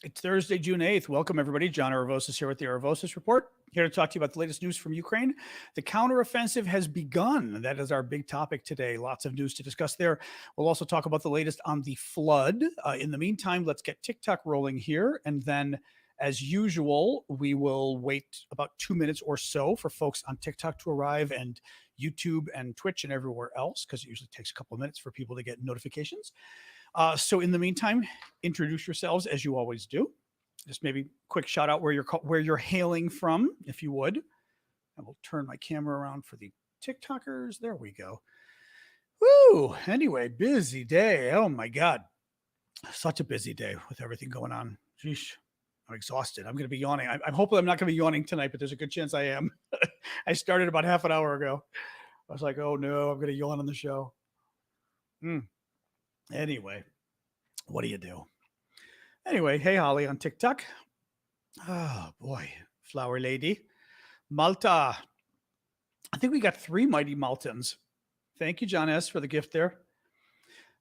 It's Thursday, June 8th. Welcome, everybody. John Aravosis here with the Aravosis Report. Here to talk to you about the latest news from Ukraine. The counteroffensive has begun. That is our big topic today. Lots of news to discuss there. We'll also talk about the latest on the flood. In the meantime, let's get TikTok rolling here. And then, as usual, we will wait about 2 minutes or so for folks on TikTok to arrive and YouTube and Twitch and everywhere else, because it usually takes a couple of minutes for people to get notifications. So in the meantime, introduce yourselves as you always do. Just maybe quick shout out where you're hailing from, if you would. I will turn my camera around for the TikTokers. There we go. Woo! Anyway, busy day. Oh my God. Such a busy day with everything going on. Sheesh. I'm exhausted. I'm going to be yawning. I'm hoping I'm not going to be yawning tonight, but there's a good chance I am. I started about half an hour ago. I was like, oh no, I'm going to yawn on the show. Anyway, what do you do? Anyway, hey, Holly on TikTok. Oh, boy. Flower Lady. Malta. I think we got 3 mighty Maltans. Thank you, John S., for the gift there.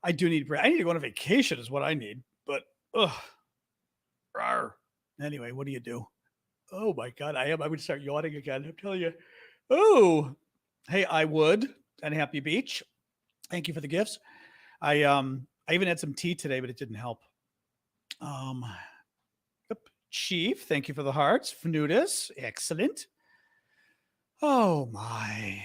I do need bread. I need to go on a vacation is what I need. But, rawr. Anyway, what do you do? Oh, my God. I would start yawning again. I'm telling you. Oh, hey, I would. And Happy Beach. Thank you for the gifts. I even had some tea today, but it didn't help. Chief, thank you for the hearts. Fnudis, excellent. Oh my.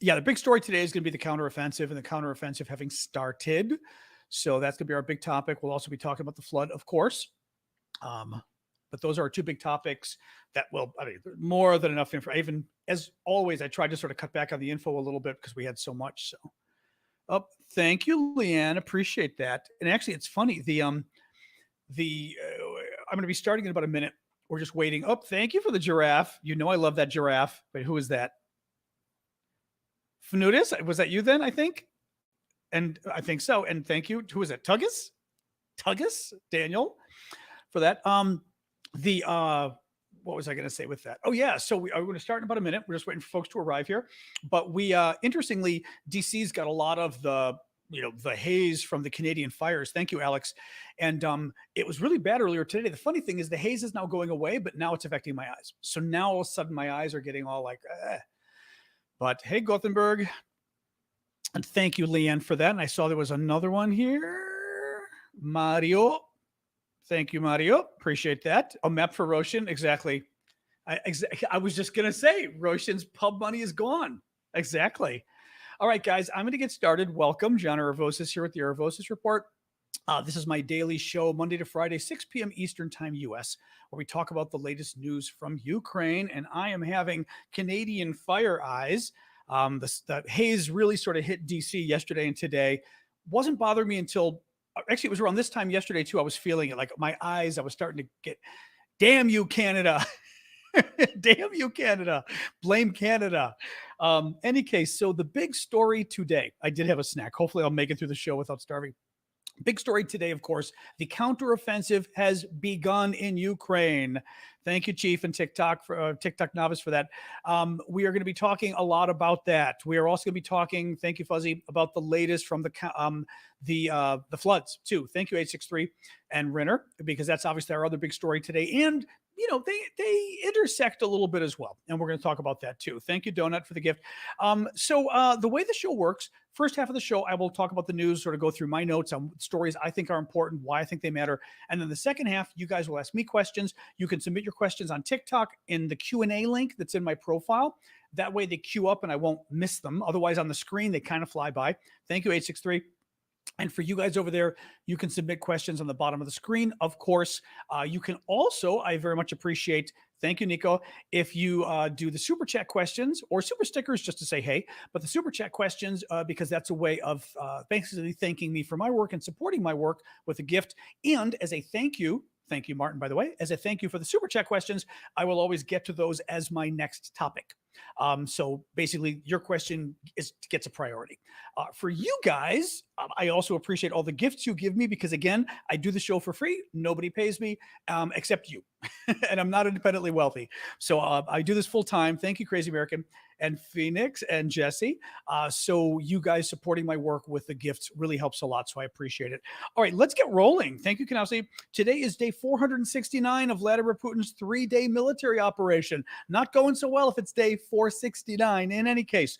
Yeah, the big story today is going to be the counteroffensive and the counteroffensive having started. So that's going to be our big topic. We'll also be talking about the flood, of course. But those are our 2 big topics that will, more than enough info. Even as always, I tried to sort of cut back on the info a little bit because we had so much. So, thank you, Leanne. Appreciate that. And actually, it's funny. I'm going to be starting in about a minute. We're just waiting. Oh, thank you for the giraffe. You know I love that giraffe. Wait, who is that? Fnudis? Was that you then, I think? And I think so. And thank you. Who is it? Tuggus? Daniel, for that. What was I going to say with that? Oh, yeah. So we are going to start in about a minute. We're just waiting for folks to arrive here. But we, interestingly, DC's got a lot of the haze from the Canadian fires. Thank you, Alex. And it was really bad earlier today. The funny thing is the haze is now going away, but now it's affecting my eyes. So now all of a sudden my eyes are getting all like, But hey, Gothenburg. And thank you, Leanne, for that. And I saw there was another one here. Mario. Thank you, Mario. Appreciate that. A map for Roshan. Exactly. I was just going to say, Roshan's pub money is gone. Exactly. All right, guys, I'm going to get started. Welcome. John Aravosis here with the Aravosis Report. This is my daily show, Monday to Friday, 6 p.m. Eastern Time, U.S., where we talk about the latest news from Ukraine. And I am having Canadian fire eyes. The haze really sort of hit D.C. yesterday and today. Wasn't bothering me until, actually, it was around this time yesterday, too. I was feeling it, like my eyes, I was starting to get, damn you, Canada. Damn you, Canada. Blame Canada. Any case, so the big story today, I did have a snack. Hopefully I'll make it through the show without starving. Big story today, of course, the counteroffensive has begun in Ukraine. Thank you, Chief, and TikTok for TikTok novice for that. We are going to be talking a lot about that. We are also going to be talking, thank you, Fuzzy, about the latest from the floods too. Thank you, 863 and Renner, because that's obviously our other big story today. And they intersect a little bit as well. And we're going to talk about that too. Thank you, Donut, for the gift. So the way the show works, first half of the show, I will talk about the news, sort of go through my notes on stories I think are important, why I think they matter. And then the second half, you guys will ask me questions. You can submit your questions on TikTok in the Q&A link that's in my profile. That way they queue up and I won't miss them. Otherwise, on the screen, they kind of fly by. Thank you, 863. And for you guys over there, you can submit questions on the bottom of the screen. Of course, you can also, I very much appreciate, thank you, Nico, if you do the super chat questions or super stickers just to say hey, but the super chat questions, because that's a way of basically thanking me for my work and supporting my work with a gift. And as a thank you, Martin, by the way, as a thank you for the super chat questions, I will always get to those as my next topic. So basically, your question gets a priority. For you guys, I also appreciate all the gifts you give me because, again, I do the show for free. Nobody pays me except you. And I'm not independently wealthy. So I do this full time. Thank you, Crazy American and Phoenix and Jesse. So you guys supporting my work with the gifts really helps a lot. So I appreciate it. All right, let's get rolling. Thank you, Kanowski. Today is day 469 of Vladimir Putin's 3-day military operation. Not going so well if it's day 469. In any case,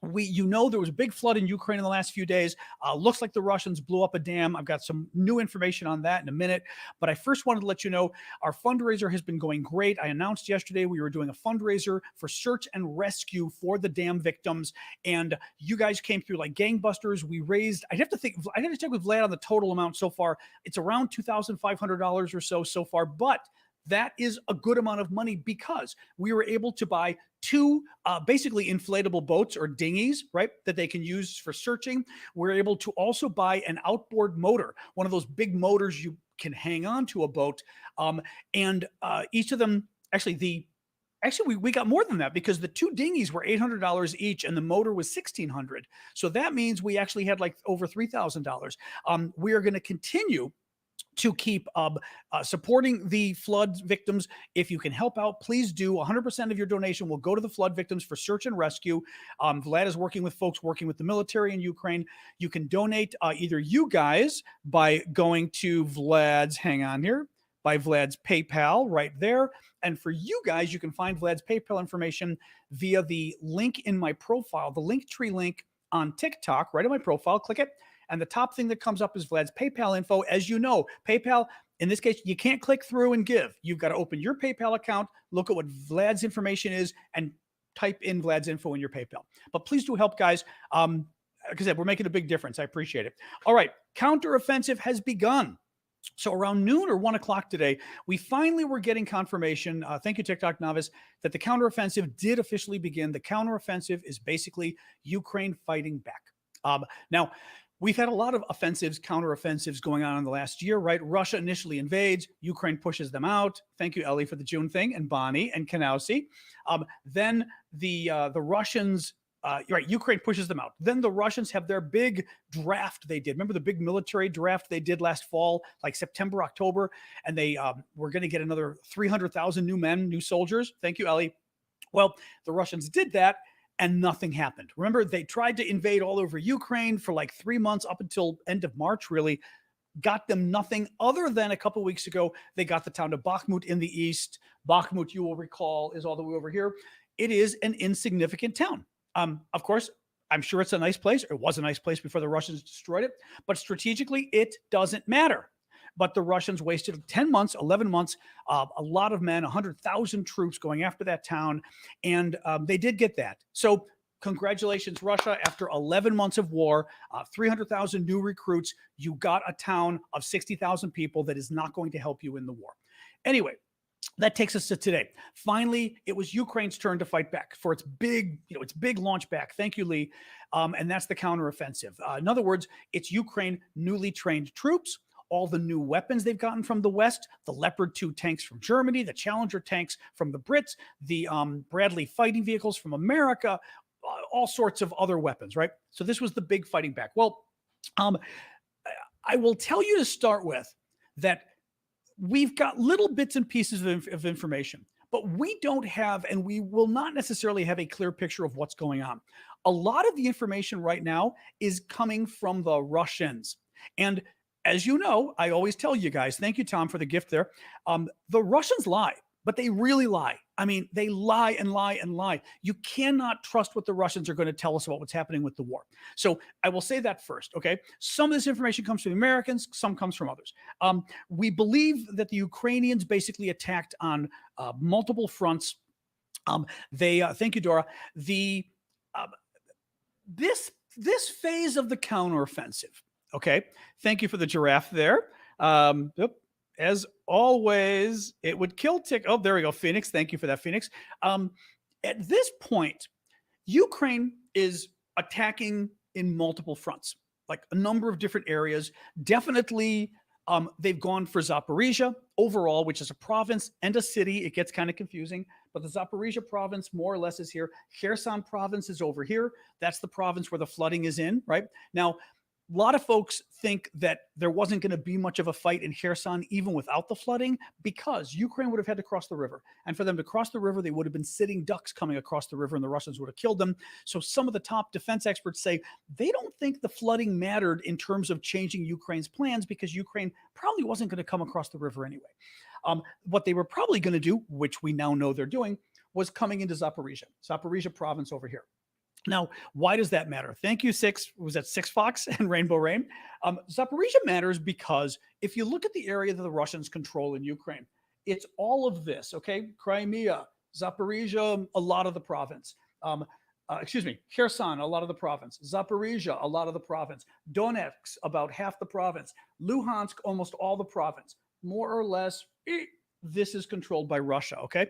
there was a big flood in Ukraine in the last few days. Looks like the Russians blew up a dam. I've got some new information on that in a minute. But I first wanted to let you know our fundraiser has been going great. I announced yesterday we were doing a fundraiser for search and rescue for the dam victims. And you guys came through like gangbusters. We raised, I have to check with Vlad on the total amount so far. It's around $2,500 or so far. But that is a good amount of money because we were able to buy two basically inflatable boats or dinghies, right, that they can use for searching. We're able to also buy an outboard motor, one of those big motors you can hang on to a boat. And each of them, actually, we got more than that because the two dinghies were $800 each and the motor was $1,600. So that means we actually had like over $3,000. We are going to continue to keep supporting the flood victims. If you can help out, please do. 100% of your donation will go to the flood victims for search and rescue. Vlad is working with folks working with the military in Ukraine. You can donate either you guys by going to Vlad's, by Vlad's PayPal right there. And for you guys, you can find Vlad's PayPal information via the link in my profile, the Linktree link on TikTok, right in my profile. Click it. And the top thing that comes up is Vlad's PayPal info. As you know, PayPal, in this case, you can't click through and give. You've got to open your PayPal account, look at what Vlad's information is, and type in Vlad's info in your PayPal. But please do help, guys. Like I said, we're making a big difference. I appreciate it. All right, counteroffensive has begun. So around noon or 1 o'clock today, we finally were getting confirmation, thank you, TikTok Novice, that the counteroffensive did officially begin. The counteroffensive is basically Ukraine fighting back. Now, we've had a lot of counteroffensives going on in the last year, right? Russia initially invades, Ukraine pushes them out. Thank you, Ellie, for the June thing, and Bonnie and Kanowski. Then the Russians, right, Ukraine pushes them out. Then the Russians have their big draft they did. Remember the big military draft they did last fall, like September, October? And they were going to get another 300,000 new soldiers. Thank you, Ellie. Well, the Russians did that. And nothing happened. Remember, they tried to invade all over Ukraine for like 3 months up until end of March, really. Got them nothing other than a couple of weeks ago, they got the town of Bakhmut in the east. Bakhmut, you will recall, is all the way over here. It is an insignificant town. Of course, I'm sure it's a nice place. It was a nice place before the Russians destroyed it. But strategically, it doesn't matter. But the Russians wasted 10 months, 11 months, a lot of men, 100,000 troops going after that town. And they did get that. So congratulations, Russia. After 11 months of war, 300,000 new recruits, you got a town of 60,000 people that is not going to help you in the war. Anyway, that takes us to today. Finally, it was Ukraine's turn to fight back for its big launch back. Thank you, Lee. And that's the counteroffensive. In other words, it's Ukraine newly trained troops, all the new weapons they've gotten from the West, the Leopard 2 tanks from Germany, the Challenger tanks from the Brits, the Bradley fighting vehicles from America, all sorts of other weapons, right? So this was the big fighting back. Well, I will tell you to start with that we've got little bits and pieces of information, but we don't have, and we will not necessarily have a clear picture of what's going on. A lot of the information right now is coming from the Russians. And as you know, I always tell you guys, thank you, Tom, for the gift there. The Russians lie, but they really lie. I mean, they lie and lie and lie. You cannot trust what the Russians are going to tell us about what's happening with the war. So I will say that first, okay? Some of this information comes from the Americans, some comes from others. We believe that the Ukrainians basically attacked on multiple fronts. Thank you, Dora. This phase of the counteroffensive, okay? Thank you for the giraffe there. As always, it would kill tick. Oh, there we go. Phoenix. Thank you for that, Phoenix. At this point, Ukraine is attacking in multiple fronts, like a number of different areas. Definitely, they've gone for Zaporizhia overall, which is a province and a city. It gets kind of confusing, but the Zaporizhia province more or less is here. Kherson province is over here. That's the province where the flooding is in, right? Now, a lot of folks think that there wasn't going to be much of a fight in Kherson even without the flooding because Ukraine would have had to cross the river. And for them to cross the river, they would have been sitting ducks coming across the river and the Russians would have killed them. So some of the top defense experts say they don't think the flooding mattered in terms of changing Ukraine's plans because Ukraine probably wasn't going to come across the river anyway. What they were probably going to do, which we now know they're doing, was coming into Zaporizhia province over here. Now, why does that matter? Thank you, was that Six Fox and Rainbow Rain? Zaporizhia matters because if you look at the area that the Russians control in Ukraine, it's all of this, okay? Crimea, Zaporizhia, a lot of the province. Kherson, a lot of the province. Zaporizhia, a lot of the province. Donetsk, about half the province. Luhansk, almost all the province. More or less, this is controlled by Russia, okay?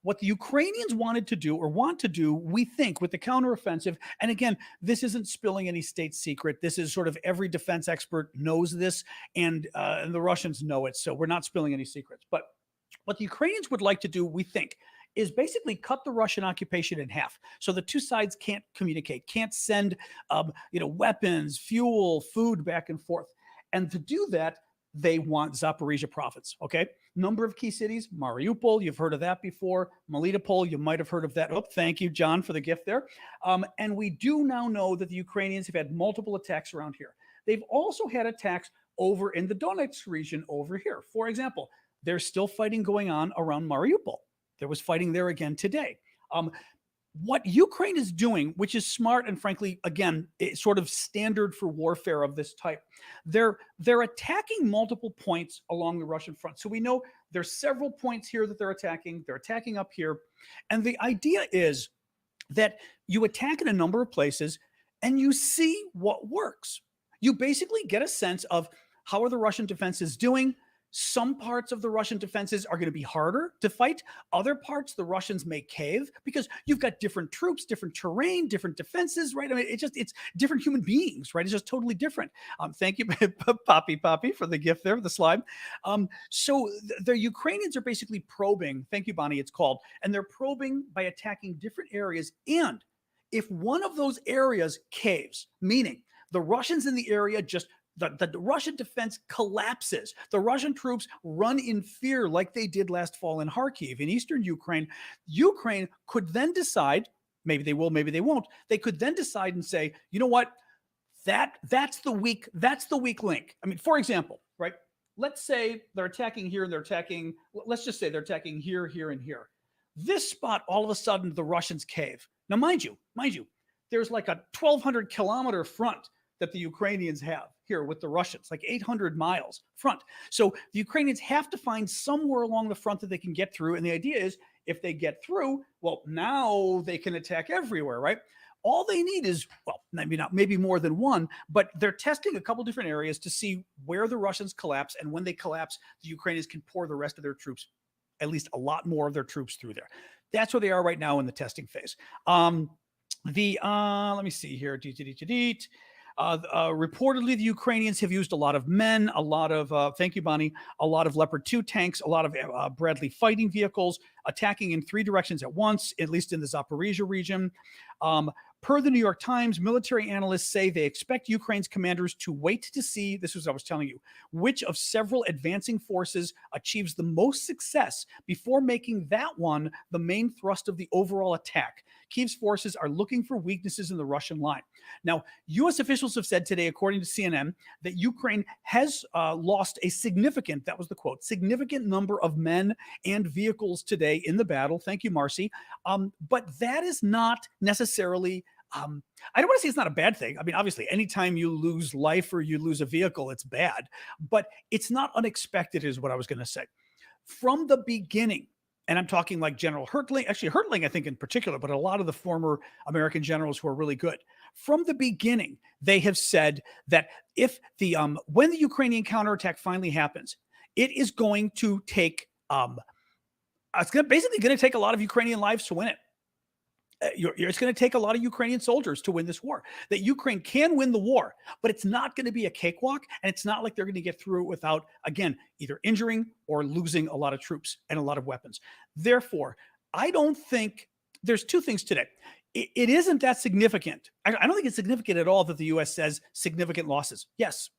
What the Ukrainians wanted to do or want to do, we think, with the counteroffensive, and again, this isn't spilling any state secret. This is sort of every defense expert knows this, and the Russians know it, so we're not spilling any secrets. But what the Ukrainians would like to do, we think, is basically cut the Russian occupation in half. So the two sides can't communicate, can't send weapons, fuel, food back and forth. And to do that, they want Zaporizhia province, okay? Number of key cities, Mariupol, you've heard of that before. Melitopol, you might have heard of that. Oh, thank you, John, for the gift there. And we do now know that the Ukrainians have had multiple attacks around here. They've also had attacks over in the Donetsk region over here. For example, there's still fighting going on around Mariupol. There was fighting there again today. What Ukraine is doing, which is smart and frankly, again, it's sort of standard for warfare of this type, they're attacking multiple points along the Russian front. So we know there's several points here that they're attacking. They're attacking up here. And the idea is that you attack in a number of places and you see what works. You basically get a sense of how are the Russian defenses doing. Some parts of the Russian defenses are going to be harder to fight. Other parts, the Russians may cave because you've got different troops, different terrain, different defenses, right? I mean, it's different human beings, right? It's just totally different. Thank you, Poppy, for the gift there, the slide. So the Ukrainians are basically probing, thank you, Bonnie, it's called, and they're probing by attacking different areas. And if one of those areas caves, meaning the Russians in the area just the Russian defense collapses. The Russian troops run in fear like they did last fall in Kharkiv in eastern Ukraine. Ukraine could then decide, maybe they will, maybe they won't. They could then decide and say, you know what? That's the weak link. I mean, for example, right? Let's say they're attacking here and let's just say they're attacking here, here, and here. This spot, all of a sudden, the Russians cave. Now, mind you, there's like a 1,200 kilometer front that the Ukrainians have here with the Russians, like 800 miles front. So the Ukrainians have to find somewhere along the front that they can get through. And the idea is if they get through, well, now they can attack everywhere, right? All they need is, well, maybe more than one, but they're testing a couple different areas to see where the Russians collapse. And when they collapse, the Ukrainians can pour the rest of their troops, at least a lot more of their troops through there. That's where they are right now in the testing phase. Let me see here. Reportedly, the Ukrainians have used a lot of men, a lot of, thank you, Bonnie, a lot of Leopard 2 tanks, a lot of Bradley fighting vehicles, attacking in 3 directions at once, at least in the Zaporizhia region. Per the New York Times, military analysts say they expect Ukraine's commanders to wait to see, this is what I was telling you, which of several advancing forces achieves the most success before making that one the main thrust of the overall attack. Kyiv's forces are looking for weaknesses in the Russian line. Now, U.S. officials have said today, according to CNN, that Ukraine has lost a significant, that was the quote, significant number of men and vehicles today in the battle. Thank you, Marcy. But that is not necessarily, I don't want to say it's not a bad thing. I mean, obviously, anytime you lose life or you lose a vehicle, it's bad. But it's not unexpected is what I was going to say. From the beginning, and I'm talking like General Hertling, actually Hertling, I think in particular, but a lot of the former American generals who are really good. From the beginning, they have said that if when the Ukrainian counterattack finally happens, it is going to take, basically going to take a lot of Ukrainian lives to win it. It's going to take a lot of Ukrainian soldiers to win this war. That Ukraine can win the war, but it's not going to be a cakewalk, and it's not like they're going to get through it without, again, either injuring or losing a lot of troops and a lot of weapons. Therefore, I don't think there's two things today. It isn't that significant. I don't think it's significant at all that the U.S. says significant losses. Yes,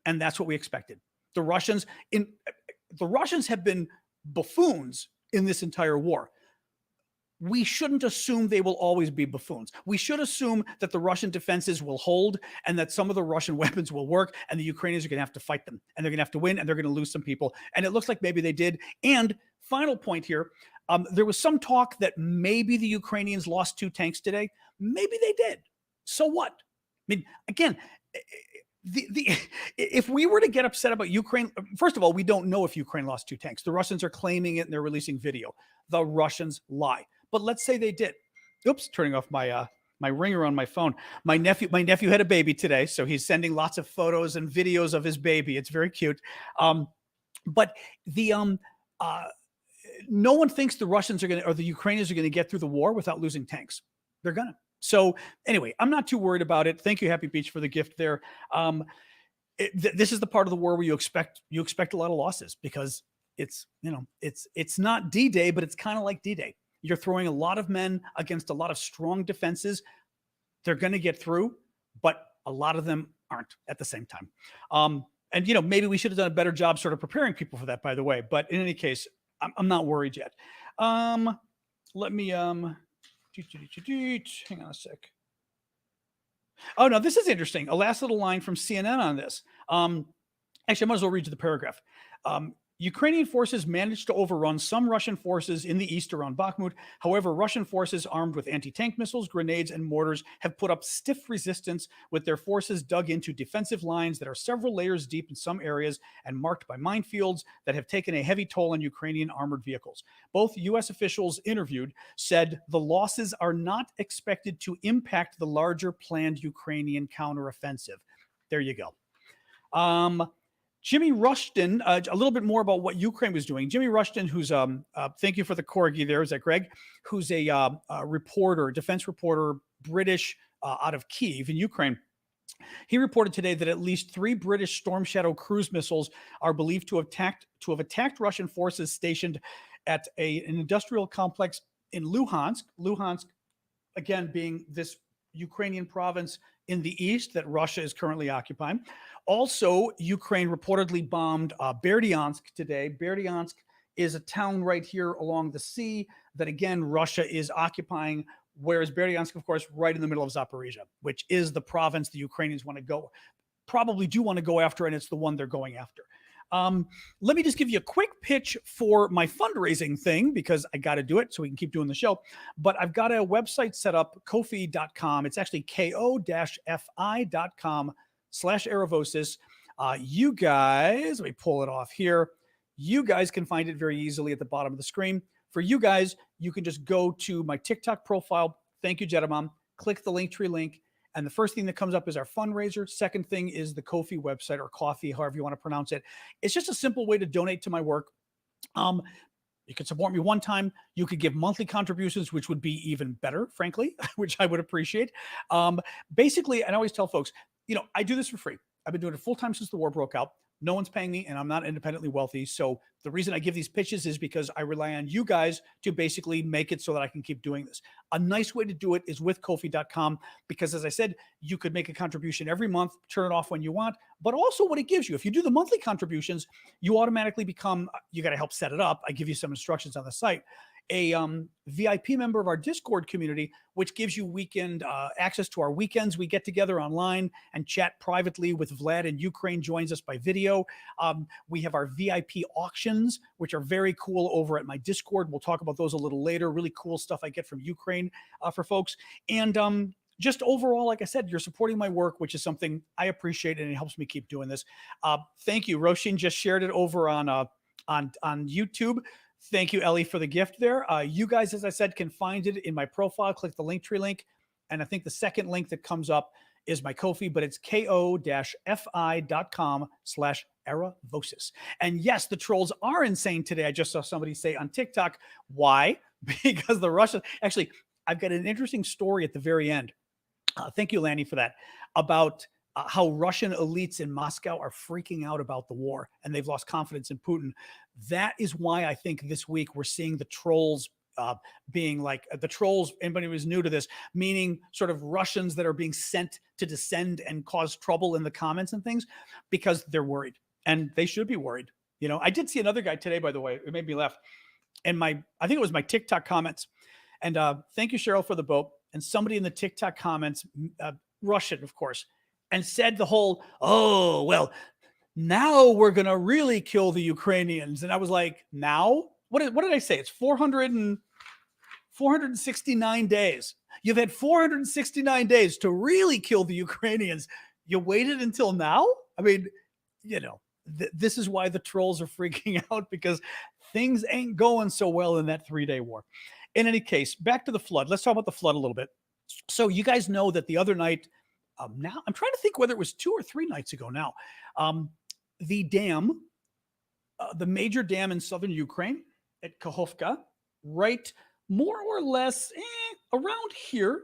and that's what we expected. The Russians in the Russians have been buffoons in this entire war. We shouldn't assume they will always be buffoons. We should assume that the Russian defenses will hold and that some of the Russian weapons will work and the Ukrainians are going to have to fight them and they're going to have to win and they're going to lose some people. And it looks like maybe they did. And final point here, there was some talk that maybe the Ukrainians lost 2 tanks today. Maybe they did. So what? I mean, again, if we were to get upset about Ukraine, first of all, we don't know if Ukraine lost 2 tanks. The Russians are claiming it and they're releasing video. The Russians lie. But let's say they did. Oops, turning off my my ringer on my phone. My nephew had a baby today, so he's sending lots of photos and videos of his baby. It's very cute. But the no one thinks the Russians are going to or the Ukrainians are going to get through the war without losing tanks. They're gonna. So anyway, I'm not too worried about it. Thank you, Happy Beach, for the gift there. This is the part of the war where you expect a lot of losses because it's not D-Day, but it's kind of like D-Day. You're throwing a lot of men against a lot of strong defenses. They're going to get through, but a lot of them aren't at the same time. And maybe we should have done a better job sort of preparing people for that, by the way. But in any case, I'm not worried yet. Let me hang on a sec. Oh no, this is interesting. A last little line from CNN on this. Actually, I might as well read you the paragraph. Ukrainian forces managed to overrun some Russian forces in the east around Bakhmut. However, Russian forces armed with anti-tank missiles, grenades, and mortars have put up stiff resistance with their forces dug into defensive lines that are several layers deep in some areas and marked by minefields that have taken a heavy toll on Ukrainian armored vehicles. Both U.S. officials interviewed said the losses are not expected to impact the larger planned Ukrainian counteroffensive. There you go. Jimmy Rushton, a little bit more about what Ukraine was doing. Jimmy Rushton, who's thank you for the corgi there. Is that Greg? Who's a reporter, defense reporter, British out of Kyiv in Ukraine. He reported today that at least 3 British Storm Shadow cruise missiles are believed to have attacked Russian forces stationed at an industrial complex in Luhansk. Luhansk, again, being this Ukrainian province in the east that Russia is currently occupying. Also, Ukraine reportedly bombed Berdyansk today. Berdyansk is a town right here along the sea that, again, Russia is occupying, whereas Berdyansk, of course, right in the middle of Zaporizhia, which is the province the Ukrainians probably do want to go after, and it's the one they're going after. Let me just give you a quick pitch for my fundraising thing because I got to do it so we can keep doing the show. But I've got a website set up, Ko-fi.com. It's actually ko-fi.com/Aravosis. You guys, let me pull it off here. You guys can find it very easily at the bottom of the screen. For you guys, you can just go to my TikTok profile. Thank you, Jedamam. Click the Linktree link. And the first thing that comes up is our fundraiser. Second thing is the Ko-fi website or coffee, however you want to pronounce it. It's just a simple way to donate to my work. You can support me one time. You could give monthly contributions, which would be even better, frankly, which I would appreciate. Basically, I always tell folks, I do this for free. I've been doing it full time since the war broke out. No one's paying me, and I'm not independently wealthy. So the reason I give these pitches is because I rely on you guys to basically make it so that I can keep doing this. A nice way to do it is with Ko-fi.com because, as I said, you could make a contribution every month, turn it off when you want, but also what it gives you. If you do the monthly contributions, you automatically become, you got to help set it up. I give you some instructions on the site. A VIP member of our Discord community, which gives you weekend access to our weekends. We get together online and chat privately with Vlad in Ukraine, joins us by video. We have our VIP auctions, which are very cool over at my Discord. We'll talk about those a little later. Really cool stuff I get from Ukraine for folks. And just overall, like I said, you're supporting my work, which is something I appreciate, and it helps me keep doing this. Thank you. Roshin just shared it over on YouTube. Thank you, Ellie, for the gift there. You guys, as I said, can find it in my profile. Click the Linktree link. And I think the second link that comes up is my Ko-fi, but it's ko-fi.com/Aravosis. And yes, the trolls are insane today. I just saw somebody say on TikTok, why? Because the Russians, actually, I've got an interesting story at the very end. Thank you, Lanny, for that, about how Russian elites in Moscow are freaking out about the war and they've lost confidence in Putin. That is why I think this week we're seeing the trolls being like the trolls. Anybody who's new to this, meaning sort of Russians that are being sent to descend and cause trouble in the comments and things because they're worried, and they should be worried. I did see another guy today, by the way. It made me laugh. And I think it was my TikTok comments. And thank you, Cheryl, for the boat. And somebody in the TikTok comments, Russian, of course, and said the whole, oh, well, now we're going to really kill the Ukrainians. And I was like, now? What did I say? It's 469 days. You've had 469 days to really kill the Ukrainians. You waited until now? I mean, this is why the trolls are freaking out, because things ain't going so well in that 3-day war. In any case, back to the flood. Let's talk about the flood a little bit. So you guys know that the other night, now I'm trying to think whether it was 2 or 3 nights ago now, the dam, the major dam in southern Ukraine at Kakhovka, right more or less around here.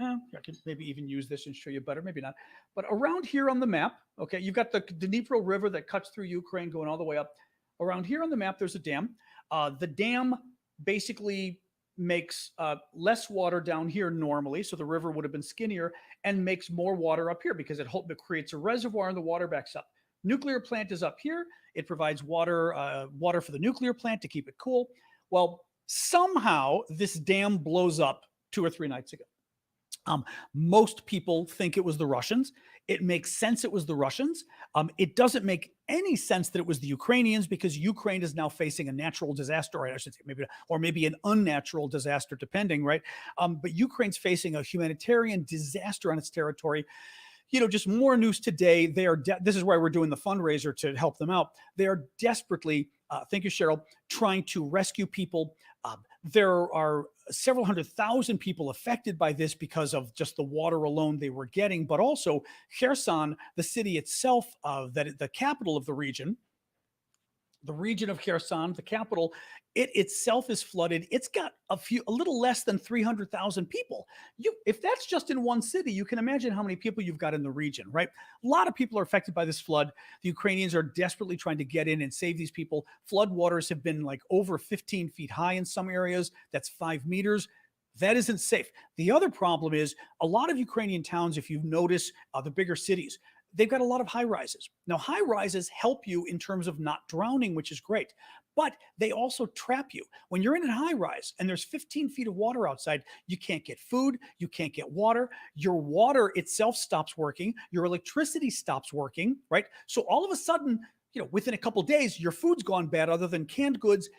I can maybe even use this and show you better, maybe not. But around here on the map, okay, you've got the Dnipro River that cuts through Ukraine going all the way up. Around here on the map, there's a dam. The dam basically makes less water down here normally, so the river would have been skinnier, and makes more water up here because it creates a reservoir and the water backs up. Nuclear plant is up here. It provides water for the nuclear plant to keep it cool. Well, somehow this dam blows up 2 or 3 nights ago. Most people think it was the Russians. It makes sense it was the Russians. It doesn't make any sense that it was the Ukrainians, because Ukraine is now facing a natural disaster, right? I should say maybe an unnatural disaster, depending, right? But Ukraine's facing a humanitarian disaster on its territory. Just more news today. This is why we're doing the fundraiser to help them out. They are desperately, thank you, Cheryl, trying to rescue people. There are several 100,000 people affected by this because of just the water alone they were getting, but also Kherson, the city itself, the capital of the region of Kherson, the capital, it itself is flooded. It's got a little less than 300,000 people. If that's just in one city, you can imagine how many people you've got in the region, right? A lot of people are affected by this flood. The Ukrainians are desperately trying to get in and save these people. Flood waters have been like over 15 feet high in some areas. That's 5 meters. That isn't safe. The other problem is a lot of Ukrainian towns, if you notice, the bigger cities, they've got a lot of high rises. Now, high rises help you in terms of not drowning, which is great, but they also trap you. When you're in a high rise and there's 15 feet of water outside, you can't get food, you can't get water, your water itself stops working, your electricity stops working, right? So all of a sudden, within a couple of days, your food's gone bad other than canned goods.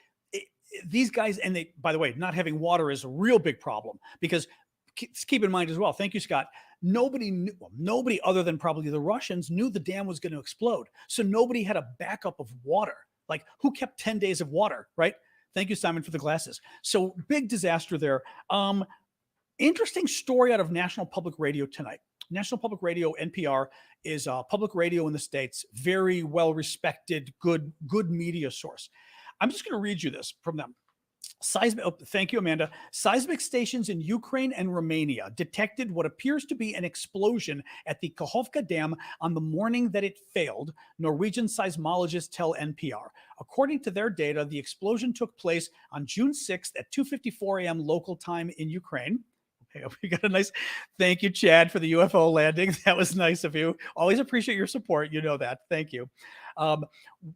These guys, and by the way, not having water is a real big problem, because keep in mind as well, thank you, Scott, nobody other than probably the Russians knew the dam was going to explode. So nobody had a backup of water. Like, who kept 10 days of water, right? Thank you, Simon, for the glasses. So big disaster there. Interesting story out of National Public Radio tonight. National Public Radio, NPR, is a public radio in the States, very well-respected, good media source. I'm just going to read you this from them. Thank you, Amanda. Seismic stations in Ukraine and Romania detected what appears to be an explosion at the Kakhovka Dam on the morning that it failed, Norwegian seismologists tell NPR. According to their data, the explosion took place on June 6th at 2:54 a.m. local time in Ukraine. Okay, we got a nice thank you, Chad, for the UFO landing. That was nice of you. Always appreciate your support. You know that. Thank you.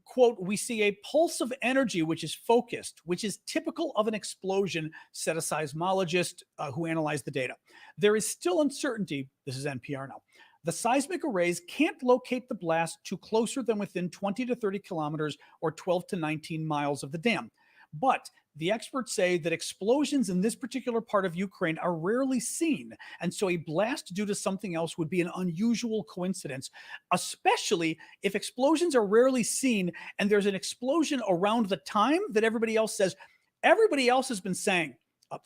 Quote, we see a pulse of energy which is focused, which is typical of an explosion, said a seismologist who analyzed the data. There is still uncertainty. This is NPR now. The seismic arrays can't locate the blast to closer than within 20 to 30 kilometers or 12 to 19 miles of the dam. But the experts say that explosions in this particular part of Ukraine are rarely seen, and so a blast due to something else would be an unusual coincidence, especially if explosions are rarely seen and there's an explosion around the time that everybody else says. Everybody else has been saying,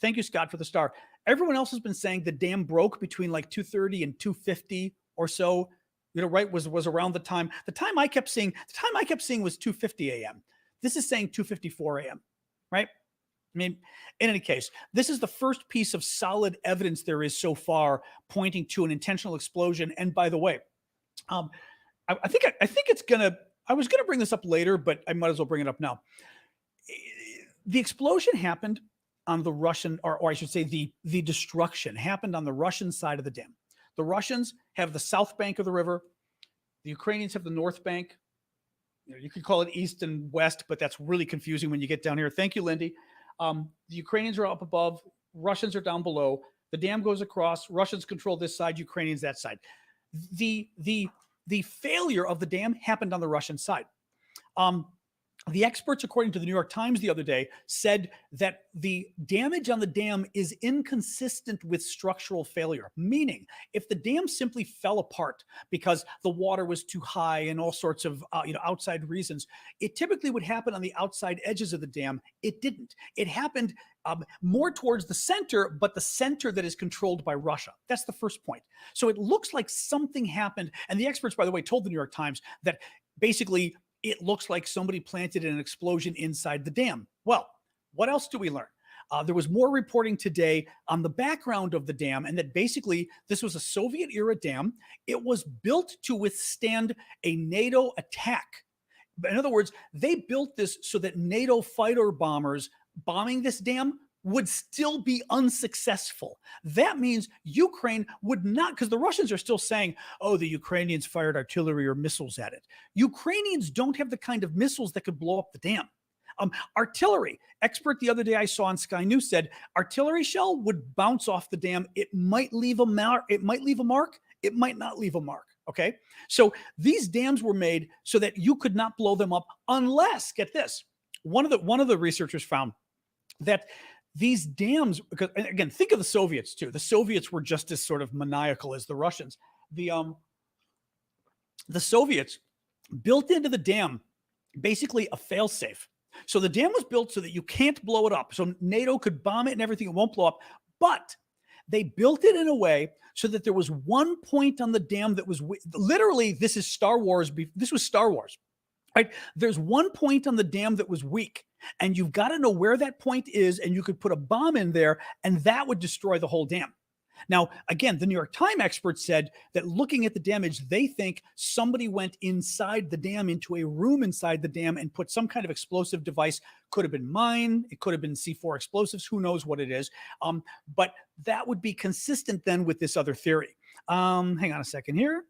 thank you, Scott, for the star. Everyone else has been saying the dam broke between like 2:30 and 2:50 or so, right, was around the time. The time I kept seeing was 2:50 a.m. This is saying 2:54 a.m., right? I mean, in any case, this is the first piece of solid evidence there is so far pointing to an intentional explosion. And by the way, I think it's gonna. I was gonna bring this up later, but I might as well bring it up now. The explosion happened on the Russian, or I should say, the destruction happened on the Russian side of the dam. The Russians have the south bank of the river. The Ukrainians have the north bank. You could call it east and west, but that's really confusing when you get down here. Thank you, Lindy. The Ukrainians are up above. Russians are down below. The dam goes across. Russians control this side. Ukrainians that side. The failure of the dam happened on the Russian side. The experts, according to the New York Times the other day, said that the damage on the dam is inconsistent with structural failure, meaning if the dam simply fell apart because the water was too high and all sorts of outside reasons, it typically would happen on the outside edges of the dam. It didn't. It happened more towards the center, but the center that is controlled by Russia. That's the first point. So it looks like something happened. And the experts, by the way, told the New York Times that basically it looks like somebody planted an explosion inside the dam. Well, what else do we learn? There was more reporting today on the background of the dam, and that basically this was a Soviet-era dam. It was built to withstand a NATO attack. In other words, they built this so that NATO fighter bombers bombing this dam would still be unsuccessful. That means Ukraine would not, because the Russians are still saying, oh, the Ukrainians fired artillery or missiles at it. Ukrainians don't have the kind of missiles that could blow up the dam. Artillery, expert the other day I saw on Sky News said, artillery shell would bounce off the dam. It might leave a mark. It might leave a mark. It might not leave a mark. Okay. So these dams were made so that you could not blow them up unless, get this, one of the researchers found that these dams, because again, think of the Soviets too. The Soviets were just as sort of maniacal as the Russians. The Soviets built into the dam basically a failsafe. So the dam was built so that you can't blow it up. So NATO could bomb it and everything, it won't blow up. But they built it in a way so that there was one point on the dam that was literally, this is Star Wars. This was Star Wars, right? There's one point on the dam that was weak. And you've got to know where that point is, and you could put a bomb in there, and that would destroy the whole dam. Now, again, the New York Times experts said that looking at the damage, they think somebody went inside the dam into a room inside the dam and put some kind of explosive device. Could have been mine. It could have been C4 explosives. Who knows what it is? But that would be consistent then with this other theory. Hang on a second here.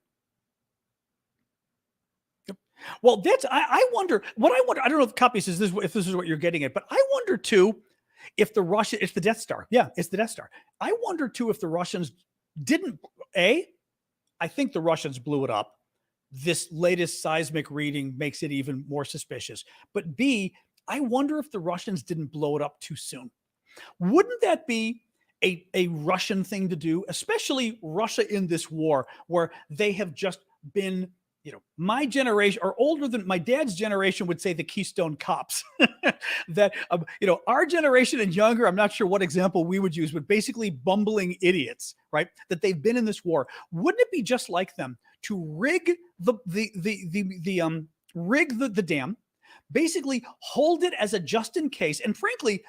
Well, that's I wonder. I don't know if copy says this, if this is what you're getting at, but I wonder too if it's the Death Star. Yeah, it's the Death Star. I wonder too if the Russians didn't. I think the Russians blew it up. This latest seismic reading makes it even more suspicious. But B, I wonder if the Russians didn't blow it up too soon. Wouldn't that be a Russian thing to do, especially Russia in this war, where they have just been, my generation, or older than my dad's generation, would say the Keystone Cops. That, our generation and younger, I'm not sure what example we would use, but basically bumbling idiots, right? That they've been in this war. Wouldn't it be just like them to rig the dam, basically hold it as a just in case, and frankly,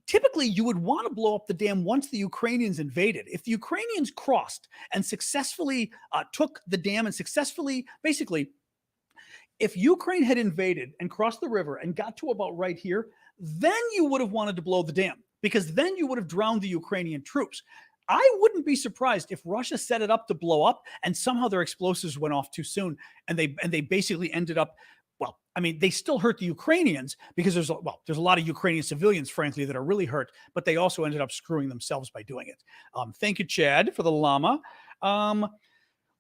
typically, you would want to blow up the dam once the Ukrainians invaded. If the Ukrainians crossed and successfully took the dam and successfully, basically, if Ukraine had invaded and crossed the river and got to about right here, then you would have wanted to blow the dam, because then you would have drowned the Ukrainian troops. I wouldn't be surprised if Russia set it up to blow up and somehow their explosives went off too soon, and they basically ended up, well, I mean, they still hurt the Ukrainians, because there's a lot of Ukrainian civilians, frankly, that are really hurt, but they also ended up screwing themselves by doing it. Thank you, Chad, for the llama.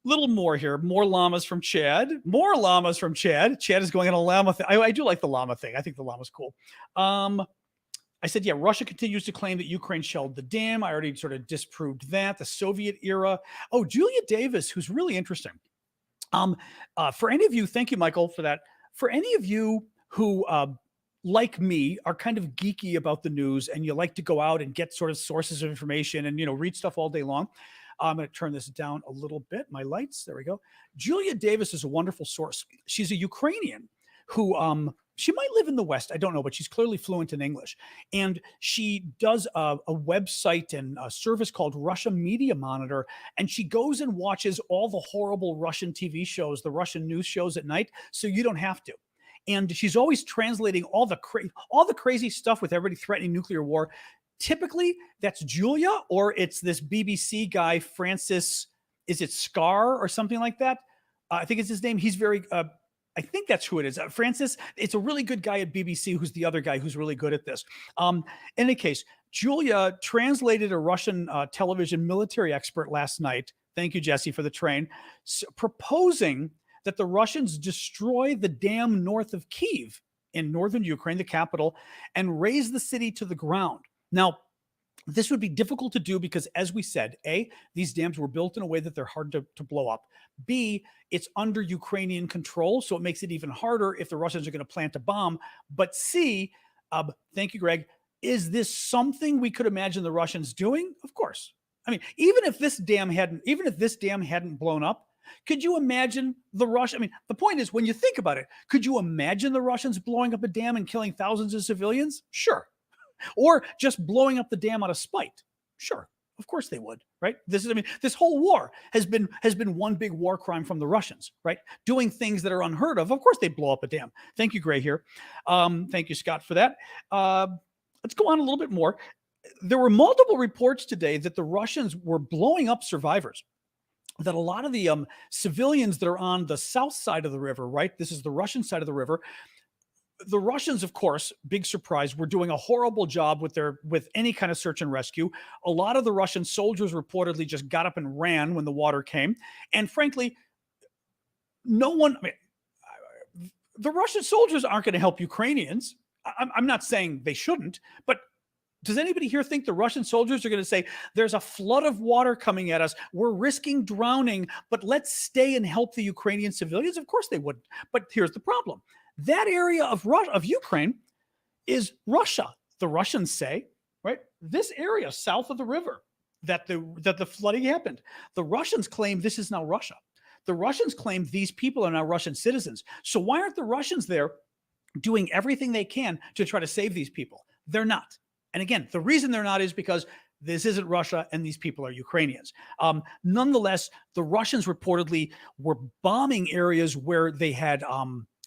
Little more here. More llamas from Chad. More llamas from Chad. Chad is going on a llama thing. I do like the llama thing. I think the llama's cool. I said, yeah, Russia continues to claim that Ukraine shelled the dam. I already sort of disproved that. The Soviet era. Oh, Julia Davis, who's really interesting. For any of you, thank you, Michael, for that. For any of you who, like me, are kind of geeky about the news and you like to go out and get sort of sources of information and, read stuff all day long, I'm going to turn this down a little bit. My lights, there we go. Julia Davis is a wonderful source. She's a Ukrainian who, she might live in the West. I don't know, but she's clearly fluent in English. And she does a website and a service called Russia Media Monitor. And she goes and watches all the horrible Russian TV shows, the Russian news shows at night, so you don't have to. And she's always translating all the crazy stuff with everybody threatening nuclear war. Typically, that's Julia, or it's this BBC guy, Francis. Is it Scar or something like that? I think it's his name. He's very. I think that's who it is. Francis. It's a really good guy at BBC. Who's the other guy who's really good at this? In any case, Julia translated a Russian television military expert last night. Thank you, Jesse, for the train, proposing that the Russians destroy the dam north of Kyiv in northern Ukraine, the capital, and raze the city to the ground. Now, this would be difficult to do because, as we said, A, these dams were built in a way that they're hard to blow up. B, it's under Ukrainian control, so it makes it even harder if the Russians are going to plant a bomb. But C, thank you, Greg, is this something we could imagine the Russians doing? Of course. I mean, even if this dam hadn't blown up, could you imagine the Russians? I mean, the point is, when you think about it, could you imagine the Russians blowing up a dam and killing thousands of civilians? Sure. Or just blowing up the dam out of spite? Sure. Of course they would, right? This whole war has been one big war crime from the Russians, right? Doing things that are unheard of. Of course they blow up a dam. Thank you, Gray, here. Thank you, Scott, for that. Let's go on a little bit more. There were multiple reports today that the Russians were blowing up survivors, that a lot of the civilians that are on the south side of the river, right? This is the Russian side of the river. The Russians, of course, big surprise, were doing a horrible job with any kind of search and rescue. A lot of the Russian soldiers reportedly just got up and ran when the water came. And frankly, the Russian soldiers aren't going to help Ukrainians. I'm not saying they shouldn't, but does anybody here think the Russian soldiers are going to say, there's a flood of water coming at us, we're risking drowning, but let's stay and help the Ukrainian civilians? Of course they wouldn't. But here's the problem. That area of Ukraine is Russia. The Russians say, right? This area south of the river that the flooding happened. The Russians claim this is now Russia. The Russians claim these people are now Russian citizens. So why aren't the Russians there doing everything they can to try to save these people? They're not. And again, the reason they're not is because this isn't Russia and these people are Ukrainians. Nonetheless, the Russians reportedly were bombing areas where they had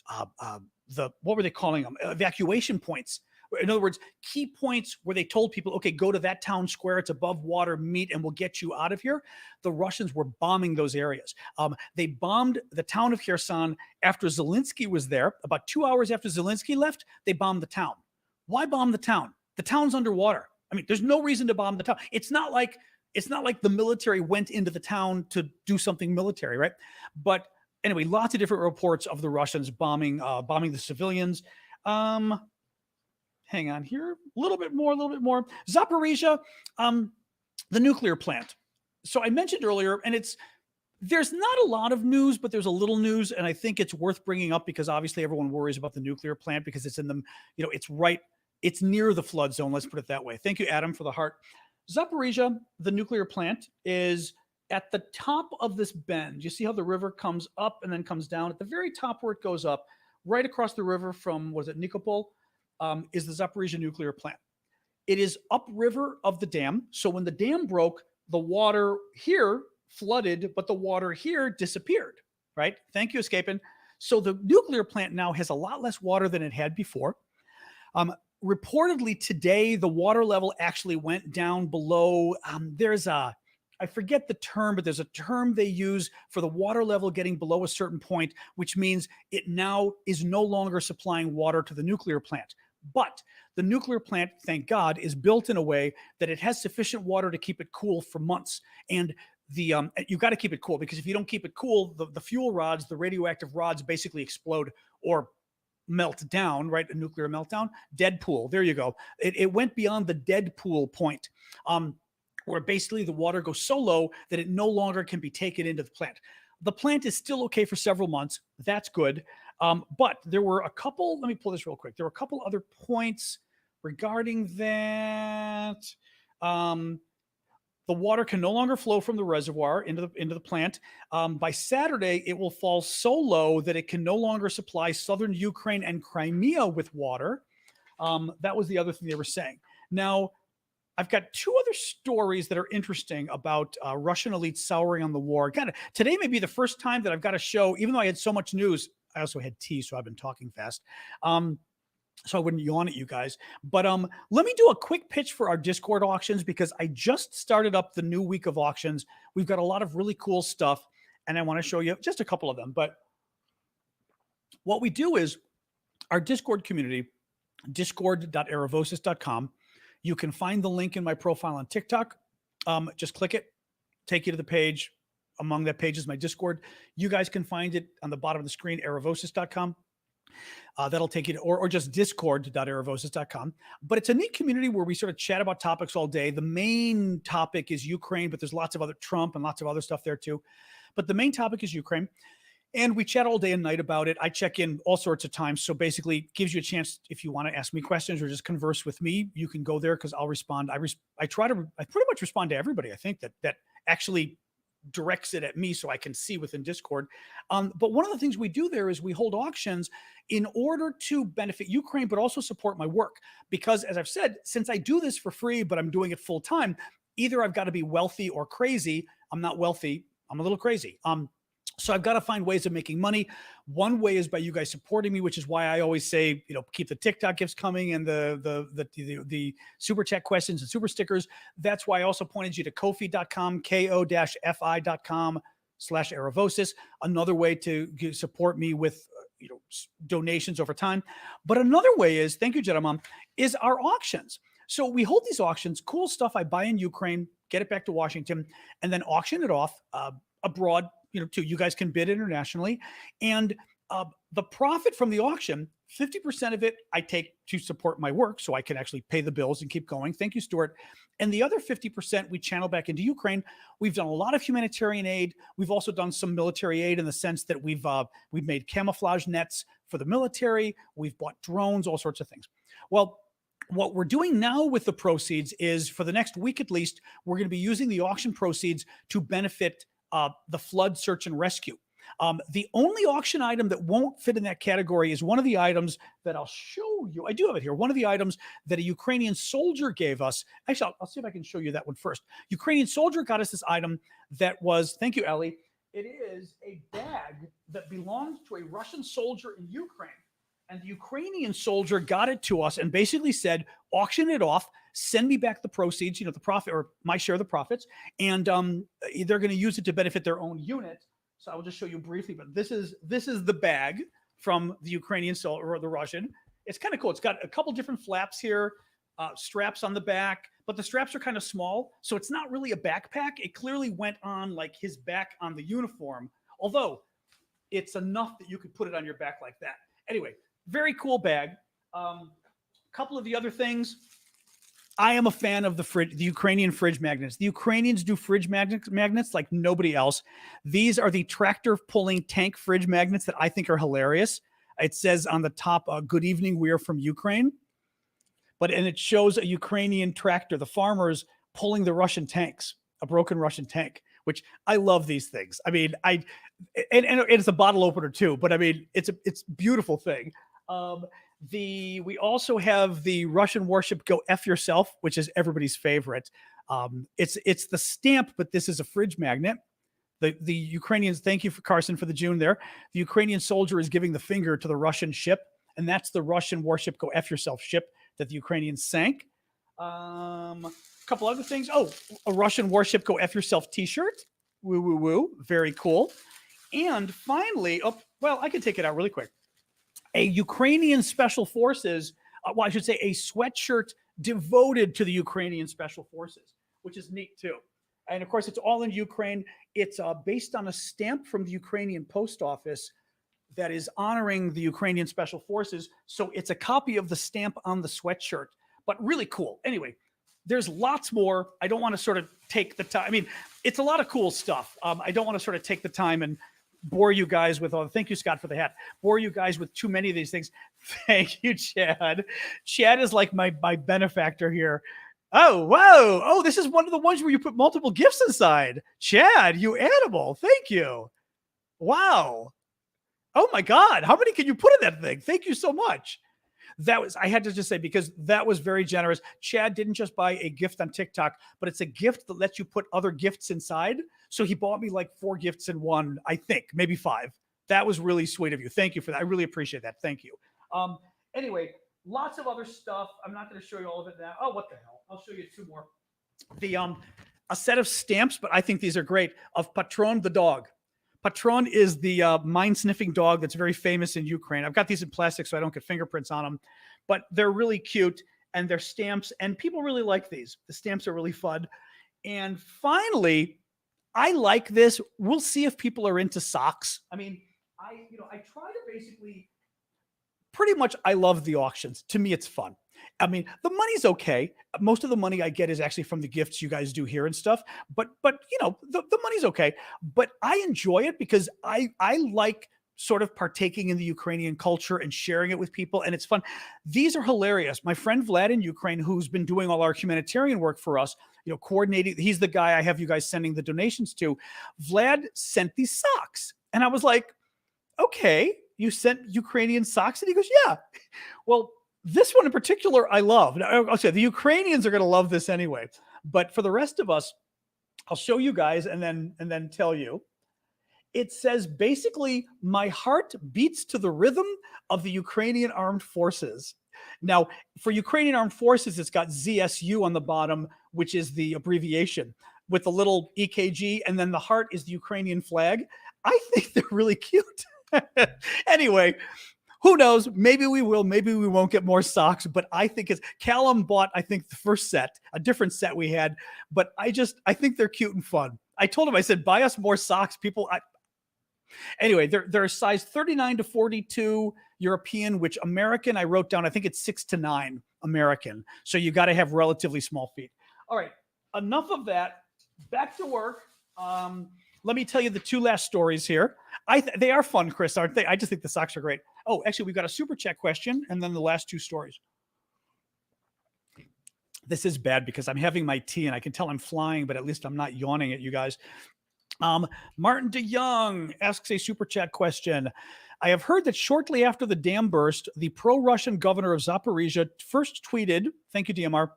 what were they calling them? Evacuation points. In other words, key points where they told people, okay, go to that town square. It's above water, meet, and we'll get you out of here. The Russians were bombing those areas. They bombed the town of Kherson after Zelensky was there. About 2 hours after Zelensky left, they bombed the town. Why bomb the town? The town's underwater. I mean, there's no reason to bomb the town. It's not like the military went into the town to do something military, right? But anyway, lots of different reports of the Russians bombing the civilians. Hang on here, a little bit more. Zaporizhia, the nuclear plant. So I mentioned earlier, and there's not a lot of news, but there's a little news, and I think it's worth bringing up because obviously everyone worries about the nuclear plant because it's in the, it's near the flood zone. Let's put it that way. Thank you, Adam, for the heart. Zaporizhia, the nuclear plant, is at the top of this bend. You see how the river comes up and then comes down? At the very top where it goes up, right across the river from, Nikopol, is the Zaporizhia nuclear plant. It is upriver of the dam. So when the dam broke, the water here flooded, but the water here disappeared, right? Thank you, Escapin. So the nuclear plant now has a lot less water than it had before. Reportedly today, the water level actually went down below. I forget the term, but there's a term they use for the water level getting below a certain point, which means it now is no longer supplying water to the nuclear plant. But the nuclear plant, thank God, is built in a way that it has sufficient water to keep it cool for months. And you've got to keep it cool because if you don't keep it cool, the fuel rods, the radioactive rods basically explode or melt down, right? A nuclear meltdown. Deadpool. There you go. It went beyond the Deadpool point. Where basically the water goes so low that it no longer can be taken into the plant. The plant is still okay for several months. That's good. But there were a couple, let me pull this real quick. There were a couple other points regarding that. The water can no longer flow from the reservoir into the plant. By Saturday, it will fall so low that it can no longer supply southern Ukraine and Crimea with water. That was the other thing they were saying. Now, I've got two other stories that are interesting about Russian elites souring on the war. Today may be the first time that I've got a show, even though I had so much news. I also had tea, so I've been talking fast. so I wouldn't yawn at you guys. But let me do a quick pitch for our Discord auctions because I just started up the new week of auctions. We've got a lot of really cool stuff, and I want to show you just a couple of them. But what we do is our Discord community, discord.aravosis.com. You can find the link in my profile on TikTok. Just click it, take you to the page. Among that page is my Discord. You guys can find it on the bottom of the screen, aravosis.com. That'll take you to, or just discord.aravosis.com. But it's a neat community where we sort of chat about topics all day. The main topic is Ukraine, but there's lots of other Trump and lots of other stuff there too. But the main topic is Ukraine. And we chat all day and night about it. I check in all sorts of times. So basically it gives you a chance if you want to ask me questions or just converse with me, you can go there because I'll respond. I pretty much respond to everybody. I think that actually directs it at me so I can see within Discord. But one of the things we do there is we hold auctions in order to benefit Ukraine, but also support my work. Because as I've said, since I do this for free, but I'm doing it full time, either I've got to be wealthy or crazy. I'm not wealthy. I'm a little crazy. So I've got to find ways of making money. One way is by you guys supporting me, which is why I always say, keep the TikTok gifts coming and the super chat questions and super stickers. That's why I also pointed you to Ko-fi.com, ko-fi.com/Aravosis. Another way to support me with donations over time. But another way is, thank you, gentlemen, is our auctions. So we hold these auctions, cool stuff I buy in Ukraine, get it back to Washington, and then auction it off abroad. Too. You guys can bid internationally. And the profit from the auction, 50% of it I take to support my work so I can actually pay the bills and keep going. Thank you, Stuart. And the other 50% we channel back into Ukraine. We've done a lot of humanitarian aid. We've also done some military aid in the sense that we've made camouflage nets for the military. We've bought drones, all sorts of things. Well, what we're doing now with the proceeds is for the next week at least, we're going to be using the auction proceeds to benefit the flood search and rescue. The only auction item that won't fit in that category is one of the items that I'll show you. I do have it here. One of the items that a Ukrainian soldier gave us. Actually, I'll see if I can show you that one first. Ukrainian soldier got us this item that was, thank you, Ellie. It is a bag that belonged to a Russian soldier in Ukraine. And the Ukrainian soldier got it to us and basically said, auction it off, send me back the proceeds, the profit or my share of the profits. And they're going to use it to benefit their own unit. So I will just show you briefly, but this is the bag from the Ukrainian soldier or the Russian. It's kind of cool. It's got a couple different flaps here, straps on the back, but the straps are kind of small. So it's not really a backpack. It clearly went on like his back on the uniform, although it's enough that you could put it on your back like that. Anyway, very cool bag. Couple of the other things. I am a fan of the Ukrainian fridge magnets. The Ukrainians do fridge magnets like nobody else. These are the tractor pulling tank fridge magnets that I think are hilarious. It says on the top, good evening, we are from Ukraine. And it shows a Ukrainian tractor, the farmers pulling the Russian tanks, a broken Russian tank, which I love these things. I mean, and it's a bottle opener too, but I mean, it's a beautiful thing. We also have the Russian warship Go F Yourself, which is everybody's favorite. It's the stamp, but this is a fridge magnet. The Ukrainians, thank you for Carson for the June there. The Ukrainian soldier is giving the finger to the Russian ship, and that's the Russian warship Go F Yourself ship that the Ukrainians sank. A couple other things. Oh, a Russian warship Go F Yourself t-shirt. Woo, woo, woo. Very cool. And finally, I can take it out really quick. A Ukrainian Special Forces, I should say a sweatshirt devoted to the Ukrainian Special Forces, which is neat too. And of course, it's all in Ukraine. It's based on a stamp from the Ukrainian post office that is honoring the Ukrainian Special Forces. So it's a copy of the stamp on the sweatshirt, but really cool. Anyway, there's lots more. I don't want to sort of take the time. I mean, it's a lot of cool stuff. I don't want to sort of take the time and bore you guys with all. Thank you, Scott, for the hat. Bore you guys with too many of these things. Thank you, Chad. Chad is like my benefactor here. Oh, whoa. Oh, this is one of the ones where you put multiple gifts inside. Chad, you animal. Thank you. Wow. Oh my God. How many can you put in that thing? Thank you so much. I had to just say, because that was very generous. Chad didn't just buy a gift on TikTok, but it's a gift that lets you put other gifts inside. So he bought me like 4 gifts in one, I think, maybe 5. That was really sweet of you. Thank you for that. I really appreciate that. Thank you. Anyway, Lots of other stuff. I'm not going to show you all of it now. Oh, what the hell? I'll show you two more. The a set of stamps, but I think these are great, of Patron the dog. Patron is the mind sniffing dog that's very famous in Ukraine. I've got these in plastic so I don't get fingerprints on them, but they're really cute and they're stamps, and people really like these. The stamps are really fun. And finally, I like this. We'll see if people are into socks. I mean, I try to basically pretty much, I love the auctions. To me, it's fun. I mean, the money's okay. Most of the money I get is actually from the gifts you guys do here and stuff. But the money's okay. But I enjoy it because I like sort of partaking in the Ukrainian culture and sharing it with people, and it's fun. These are hilarious. My friend Vlad in Ukraine, who's been doing all our humanitarian work for us, coordinating. He's the guy I have you guys sending the donations to. Vlad sent these socks, and I was like, okay, you sent Ukrainian socks? And he goes, yeah. Well, this one in particular, I love. Now, I'll say the Ukrainians are going to love this anyway. But for the rest of us, I'll show you guys and then tell you. It says basically, my heart beats to the rhythm of the Ukrainian armed forces. Now, for Ukrainian armed forces, it's got ZSU on the bottom, which is the abbreviation, with the little EKG, and then the heart is the Ukrainian flag. I think they're really cute. Anyway, who knows? Maybe we will. Maybe we won't get more socks. But I think Callum bought, I think, the first set, a different set we had. But I think they're cute and fun. I told him, I said, buy us more socks. Anyway, they're size 39 to 42 European, which American, I wrote down, I think it's 6 to 9 American. So you got to have relatively small feet. All right, enough of that. Back to work. Let me tell you the two last stories here. They are fun, Chris, aren't they? I just think the socks are great. Oh, actually, we've got a super chat question and then the last two stories. This is bad because I'm having my tea and I can tell I'm flying, but at least I'm not yawning at you guys. Martin DeYoung asks a super chat question. I have heard that shortly after the dam burst, the pro-Russian governor of Zaporizhia first tweeted, thank you, DMR,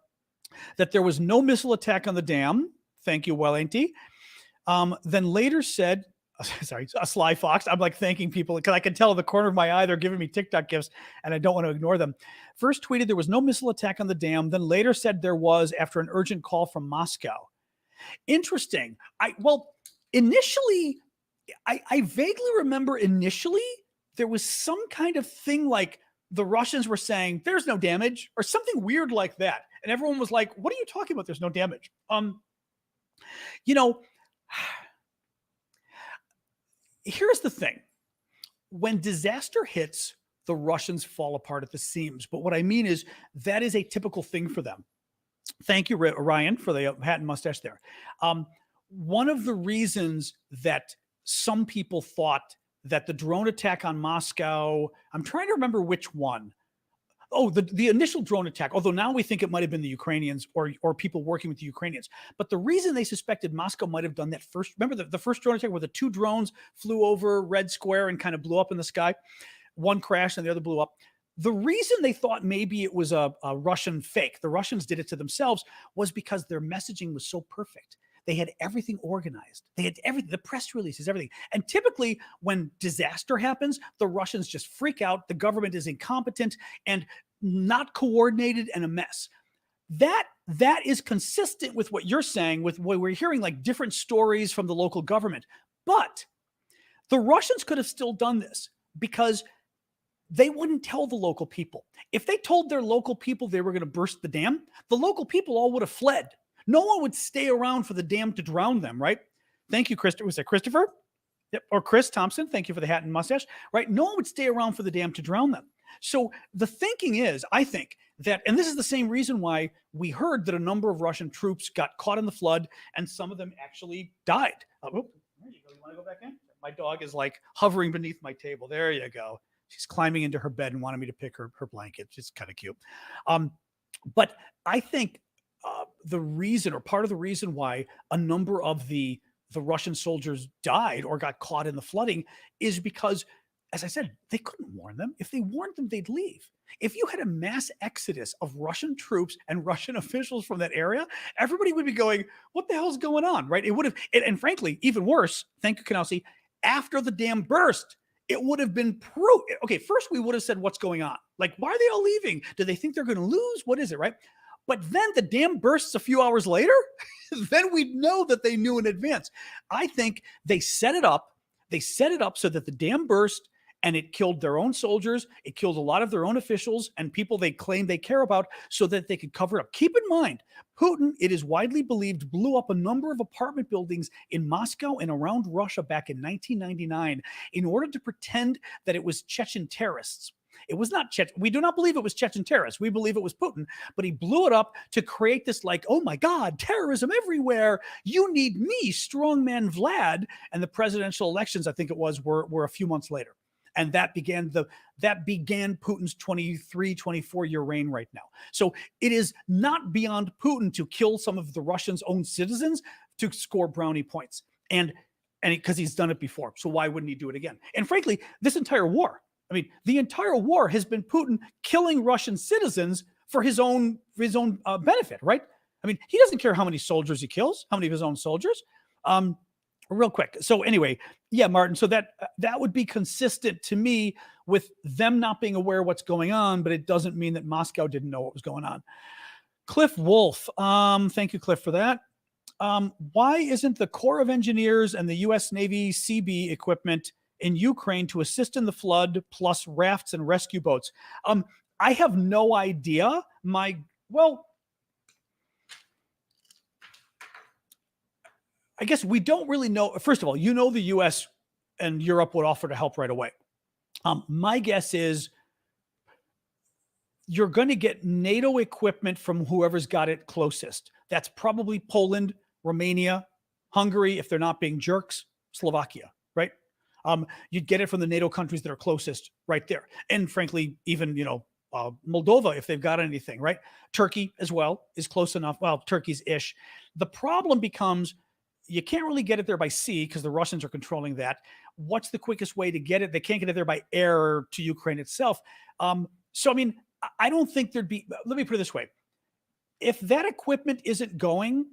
that there was no missile attack on the dam. Thank you, Well-Ainty. Then later said, sorry, a sly fox. I'm like thanking people because I can tell in the corner of my eye they're giving me TikTok gifts and I don't want to ignore them. First tweeted there was no missile attack on the dam. Then later said there was after an urgent call from Moscow. Interesting. Initially, I vaguely remember initially there was some kind of thing like the Russians were saying there's no damage or something weird like that. And everyone was like, what are you talking about? There's no damage. Here's the thing. When disaster hits, the Russians fall apart at the seams. But what I mean is that is a typical thing for them. Thank you, Ryan, for the hat and mustache there. One of the reasons that some people thought that the drone attack on Moscow, I'm trying to remember which one. Oh, the initial drone attack, although now we think it might have been the Ukrainians or people working with the Ukrainians. But the reason they suspected Moscow might have done that first, remember the first drone attack where the two drones flew over Red Square and kind of blew up in the sky? One crashed and the other blew up. The reason they thought maybe it was a Russian fake, the Russians did it to themselves, was because their messaging was so perfect. They had everything organized. They had everything, the press releases, everything. And typically when disaster happens, the Russians just freak out. The government is incompetent and not coordinated and a mess. That is consistent with what you're saying, with what we're hearing, like different stories from the local government. But the Russians could have still done this because they wouldn't tell the local people. If they told their local people they were going to burst the dam, the local people all would have fled. No one would stay around for the dam to drown them, right? Thank you, Christopher. Was that Christopher? Yep. Or Chris Thompson. Thank you for the hat and mustache, right? No one would stay around for the dam to drown them. So the thinking is, I think that, and this is the same reason why we heard that a number of Russian troops got caught in the flood and some of them actually died. There you go. You want to go back in? My dog is like hovering beneath my table. There you go. She's climbing into her bed and wanted me to pick her blanket. She's kind of cute. But I think the reason, or part of the reason why a number of the Russian soldiers died or got caught in the flooding is because, as I said, they couldn't warn them. If they warned them, they'd leave. If you had a mass exodus of Russian troops and Russian officials from that area, everybody would be going, what the hell's going on, right? It would have, and frankly, even worse, thank you, Kanowski, after the dam burst, it would have been proof. Okay, first we would have said, what's going on? Like, why are they all leaving? Do they think they're going to lose? What is it, right? But then the dam bursts a few hours later. Then we'd know that they knew in advance. I think they set it up. They set it up so that the dam burst and it killed their own soldiers. It killed a lot of their own officials and people they claim they care about so that they could cover it up. Keep in mind, Putin, it is widely believed, blew up a number of apartment buildings in Moscow and around Russia back in 1999 in order to pretend that it was Chechen terrorists. It was not Chechen. We do not believe it was Chechen terrorists. We believe it was Putin, but he blew it up to create this like, oh my God, terrorism everywhere. You need me, strongman Vlad. And the presidential elections, I think it was, were a few months later. And that began Putin's 23, 24-year reign right now. So it is not beyond Putin to kill some of the Russians' own citizens to score brownie points. And because he's done it before. So why wouldn't he do it again? And frankly, this entire war, I mean, the entire war has been Putin killing Russian citizens for his own benefit, right? I mean, he doesn't care how many soldiers he kills, how many of his own soldiers. Real quick. So anyway, yeah, Martin. So that would be consistent to me with them not being aware of what's going on, but it doesn't mean that Moscow didn't know what was going on. Cliff Wolf. Thank you, Cliff, for that. Why isn't the Corps of Engineers and the U.S. Navy CB equipment in Ukraine to assist in the flood, plus rafts and rescue boats? I have no idea. I guess we don't really know. First of all, the U.S. and Europe would offer to help right away. My guess is you're going to get NATO equipment from whoever's got it closest. That's probably Poland, Romania, Hungary, if they're not being jerks, Slovakia, right? You'd get it from the NATO countries that are closest right there. And frankly, even, Moldova, if they've got anything, right? Turkey as well is close enough. Well, Turkey's-ish. The problem becomes you can't really get it there by sea because the Russians are controlling that. What's the quickest way to get it? They can't get it there by air to Ukraine itself. So, I mean, I don't think there'd be, let me put it this way. If that equipment isn't going,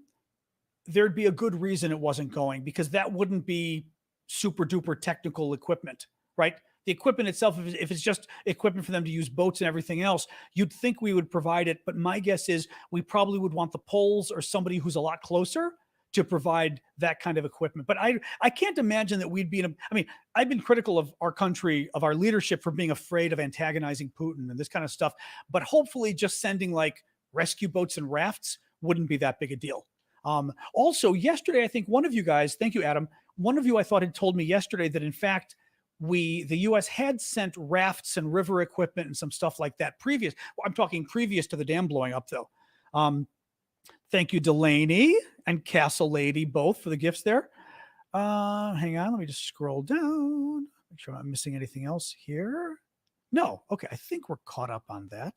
there'd be a good reason it wasn't going because that wouldn't be super duper technical equipment, right? The equipment itself, if it's just equipment for them to use boats and everything else, you'd think we would provide it. But my guess is we probably would want the Poles or somebody who's a lot closer to provide that kind of equipment. But I can't imagine that we'd be I've been critical of our country, of our leadership for being afraid of antagonizing Putin and this kind of stuff. But hopefully just sending like rescue boats and rafts wouldn't be that big a deal. Also yesterday, I think one of you guys, thank you, Adam, one of you I thought had told me yesterday that in fact, the U.S. had sent rafts and river equipment and some stuff like that I'm talking previous to the dam blowing up though. Thank you, Delaney and Castle Lady, both for the gifts there. Hang on, let me just scroll down. Make sure I'm not missing anything else here. No, okay, I think we're caught up on that.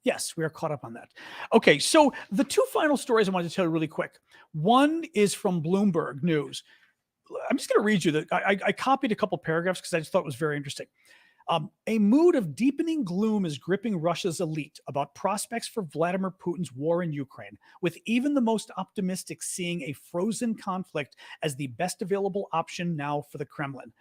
Yes, we are caught up on that. Okay, so the two final stories I wanted to tell you really quick. One is from Bloomberg News. I'm just going to read you that. I copied a couple paragraphs because I just thought it was very interesting. A mood of deepening gloom is gripping Russia's elite about prospects for Vladimir Putin's war in Ukraine, with even the most optimistic seeing a frozen conflict as the best available option now for the Kremlin.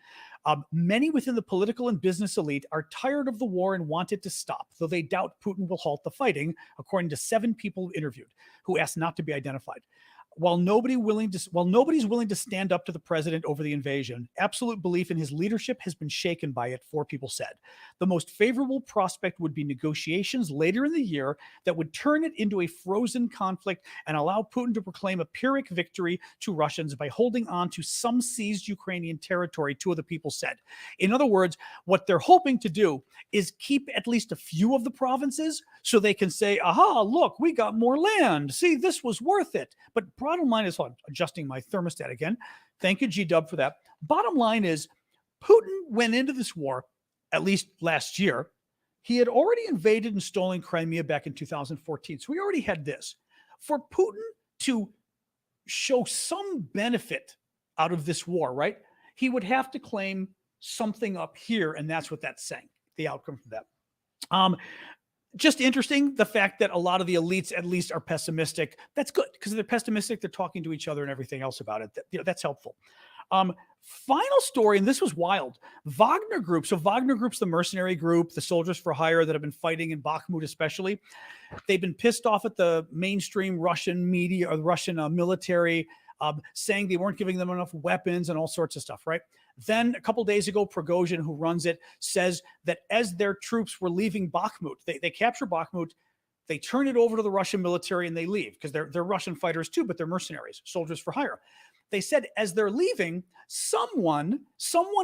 Many within the political and business elite are tired of the war and want it to stop, though they doubt Putin will halt the fighting, according to 7 people interviewed who asked not to be identified. While nobody's willing to stand up to the president over the invasion, absolute belief in his leadership has been shaken by it, 4 people said. The most favorable prospect would be negotiations later in the year that would turn it into a frozen conflict and allow Putin to proclaim a Pyrrhic victory to Russians by holding on to some seized Ukrainian territory, 2 of the people said. In other words, what they're hoping to do is keep at least a few of the provinces so they can say, aha, look, we got more land. See, this was worth it. But bottom line is, adjusting my thermostat again. Thank you, G-Dub, for that. Bottom line is, Putin went into this war, at least last year. He had already invaded and stolen Crimea back in 2014. So we already had this. For Putin to show some benefit out of this war, right? He would have to claim something up here, and that's what that's saying, the outcome from that. just interesting, the fact that a lot of the elites at least are pessimistic. That's good, because if they're pessimistic, they're talking to each other and everything else about it. That's helpful. Final story, and this was wild. Wagner Group. So Wagner Group's the mercenary group, the soldiers for hire that have been fighting in Bakhmut especially. They've been pissed off at the mainstream Russian media or the Russian military, saying they weren't giving them enough weapons and all sorts of stuff, right? Then a couple days ago, Prigozhin, who runs it, says that as their troops were leaving Bakhmut, they capture Bakhmut, they turn it over to the Russian military and they leave, because they're Russian fighters too, but they're mercenaries, soldiers for hire. They said as they're leaving, someone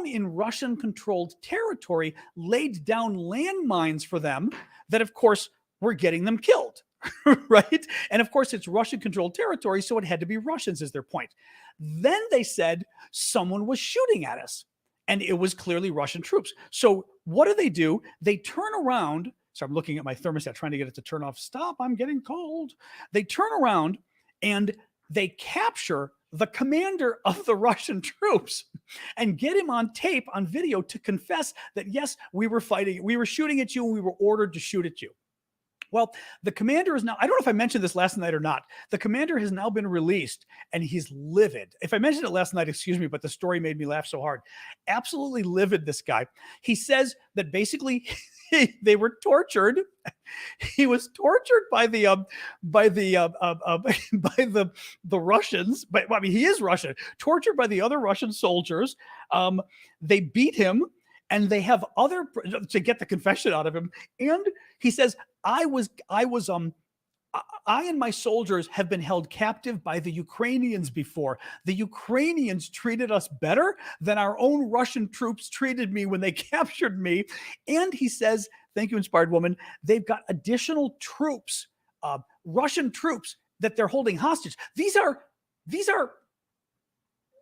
in Russian-controlled territory laid down landmines for them that, of course, were getting them killed, right? And of course, it's Russian-controlled territory, so it had to be Russians, is their point. Then they said someone was shooting at us, and it was clearly Russian troops. So what do? They turn around. So I'm looking at my thermostat, trying to get it to turn off. Stop, I'm getting cold. They turn around and they capture the commander of the Russian troops and get him on tape, on video, to confess that, yes, we were fighting, we were shooting at you, and we were ordered to shoot at you. Well, the commander is now, I don't know if I mentioned this last night or not. The commander has now been released and he's livid. If I mentioned it last night, excuse me, but the story made me laugh so hard. Absolutely livid, this guy. He says that basically they were tortured. He was tortured by the Russians. But I mean, he is Russian. Tortured by the other Russian soldiers. They beat him, and they have other to get the confession out of him. And he says, I and my soldiers have been held captive by the Ukrainians before. The Ukrainians treated us better than our own Russian troops treated me when they captured me. And he says, thank you, Inspired Woman, they've got additional troops, Russian troops, that they're holding hostage. These are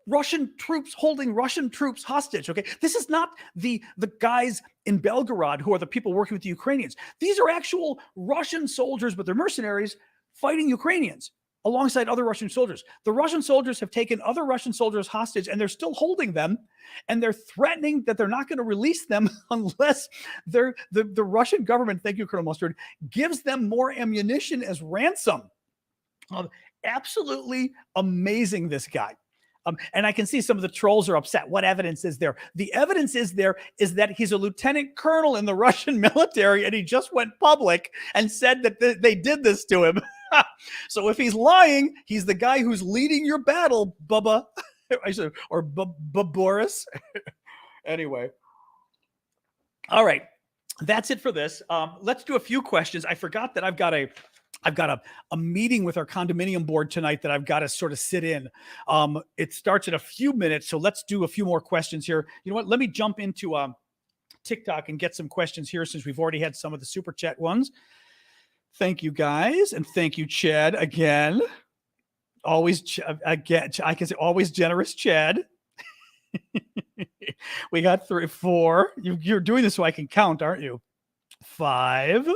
Russian troops holding Russian troops hostage, okay? This is not the guys in Belgorod who are the people working with the Ukrainians. These are actual Russian soldiers, but they're mercenaries fighting Ukrainians alongside other Russian soldiers. The Russian soldiers have taken other Russian soldiers hostage, and they're still holding them, and they're threatening that they're not going to release them unless the Russian government, thank you, Colonel Mustard, gives them more ammunition as ransom. Absolutely amazing, this guy. And I can see some of the trolls are upset. What evidence is there? The evidence is that he's a lieutenant colonel in the Russian military, and he just went public and said that they did this to him. So if he's lying, he's the guy who's leading your battle, Bubba, or Boris. Anyway. All right. That's it for this. Let's do a few questions. I forgot that I've got a meeting with our condominium board tonight that I've got to sort of sit in. It starts in a few minutes, so let's do a few more questions here. You know what? Let me jump into TikTok and get some questions here, since we've already had some of the super chat ones. Thank you, guys, and thank you, Chad, again. Always, again, I can say always generous, Chad. We got 3, 4. You're doing this so I can count, aren't you? 5.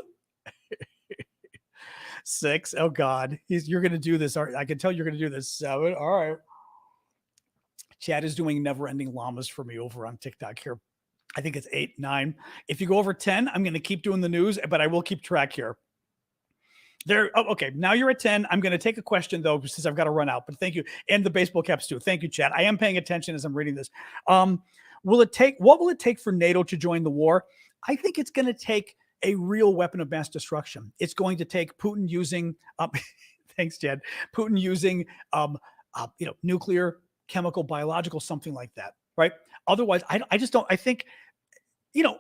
6. Oh God, you're going to do this. I can tell you're going to do this. 7. All right. Chad is doing never-ending llamas for me over on TikTok here. I think it's 8, 9. If you go over 10, I'm going to keep doing the news, but I will keep track here. There. Oh, okay. Now you're at 10. I'm going to take a question though, since I've got to run out. But thank you, and the baseball caps too. Thank you, Chad. I am paying attention as I'm reading this. What will it take for NATO to join the war? I think it's going to take a real weapon of mass destruction. It's going to take Putin using, thanks, Chad, Putin using, nuclear, chemical, biological, something like that, right? Otherwise, I just don't, I think,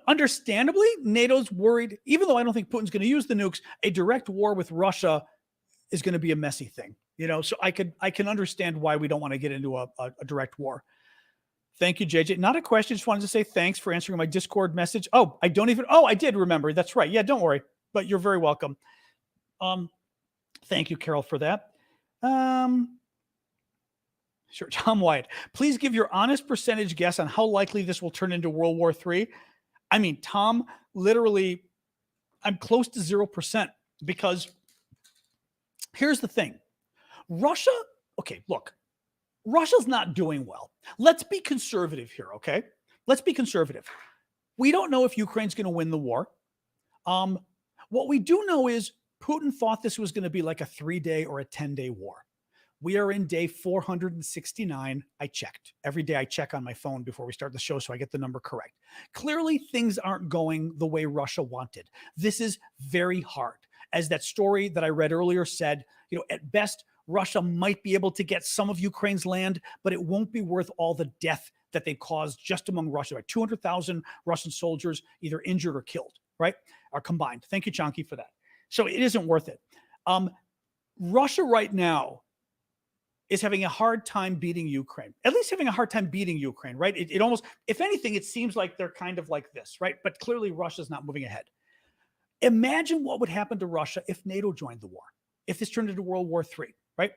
understandably, NATO's worried, even though I don't think Putin's going to use the nukes, a direct war with Russia is going to be a messy thing, so I can understand why we don't want to get into a direct war. Thank you, JJ. Not a question. Just wanted to say thanks for answering my Discord message. Oh, I did remember. That's right. Yeah, don't worry. But you're very welcome. Thank you, Carol, for that. Sure. Tom White, please give your honest percentage guess on how likely this will turn into World War III. I mean, Tom, literally, I'm close to 0%, because here's the thing. Russia, okay, look. Russia's not doing well. Let's be conservative here, okay? Let's be conservative. We don't know if Ukraine's going to win the war. What we do know is Putin thought this was going to be like a 3-day or a 10-day war. We are in day 469. I checked. Every day I check on my phone before we start the show so I get the number correct. Clearly, things aren't going the way Russia wanted. This is very hard. As that story that I read earlier said, at best, Russia might be able to get some of Ukraine's land, but it won't be worth all the death that they caused just among Russia. Right? 200,000 Russian soldiers either injured or killed, right? Are combined. Thank you, Chonky, for that. So it isn't worth it. Russia right now is having a hard time beating Ukraine, at least having a hard time beating Ukraine, right? It almost, if anything, it seems like they're kind of like this, right? But clearly Russia's not moving ahead. Imagine what would happen to Russia if NATO joined the war, if this turned into World War III, right?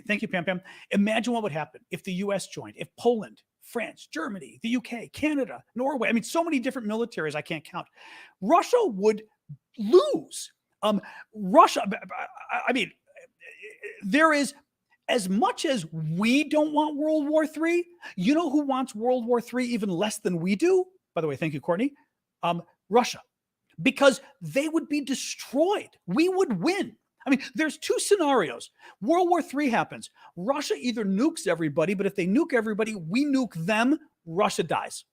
Thank you, Pam Pam. Imagine what would happen if the US joined, if Poland, France, Germany, the UK, Canada, Norway, so many different militaries I can't count. Russia would lose. There is, as much as we don't want World War III, you know who wants World War III even less than we do? By the way, thank you, Courtney. Russia, because they would be destroyed. We would win. There's two scenarios. World War III happens. Russia either nukes everybody, but if they nuke everybody, we nuke them, Russia dies.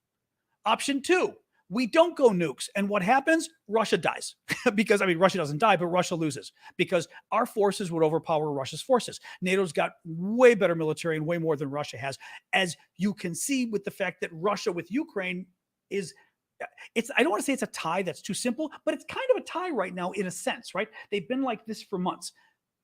Option two, we don't go nukes. And what happens? Russia dies. Because, Russia doesn't die, but Russia loses. Because our forces would overpower Russia's forces. NATO's got way better military and way more than Russia has. As you can see with the fact that Russia with Ukraine is... I don't want to say it's a tie, that's too simple, but it's kind of a tie right now in a sense, right? They've been like this for months.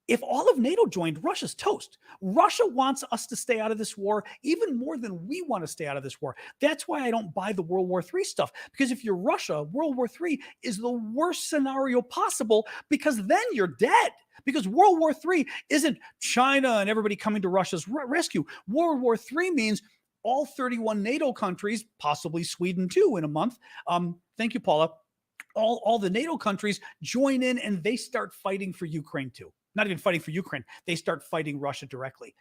If all of NATO joined, Russia's toast. Russia wants us to stay out of this war even more than we want to stay out of this war. That's why I don't buy the World War III stuff. Because if you're Russia, World War III is the worst scenario possible, because then you're dead. Because World War III isn't China and everybody coming to Russia's rescue. World War III means all 31 NATO countries, possibly Sweden too in a month. Thank you, Paula. All the NATO countries join in and they start fighting for Ukraine too. Not even fighting for Ukraine. They start fighting Russia directly.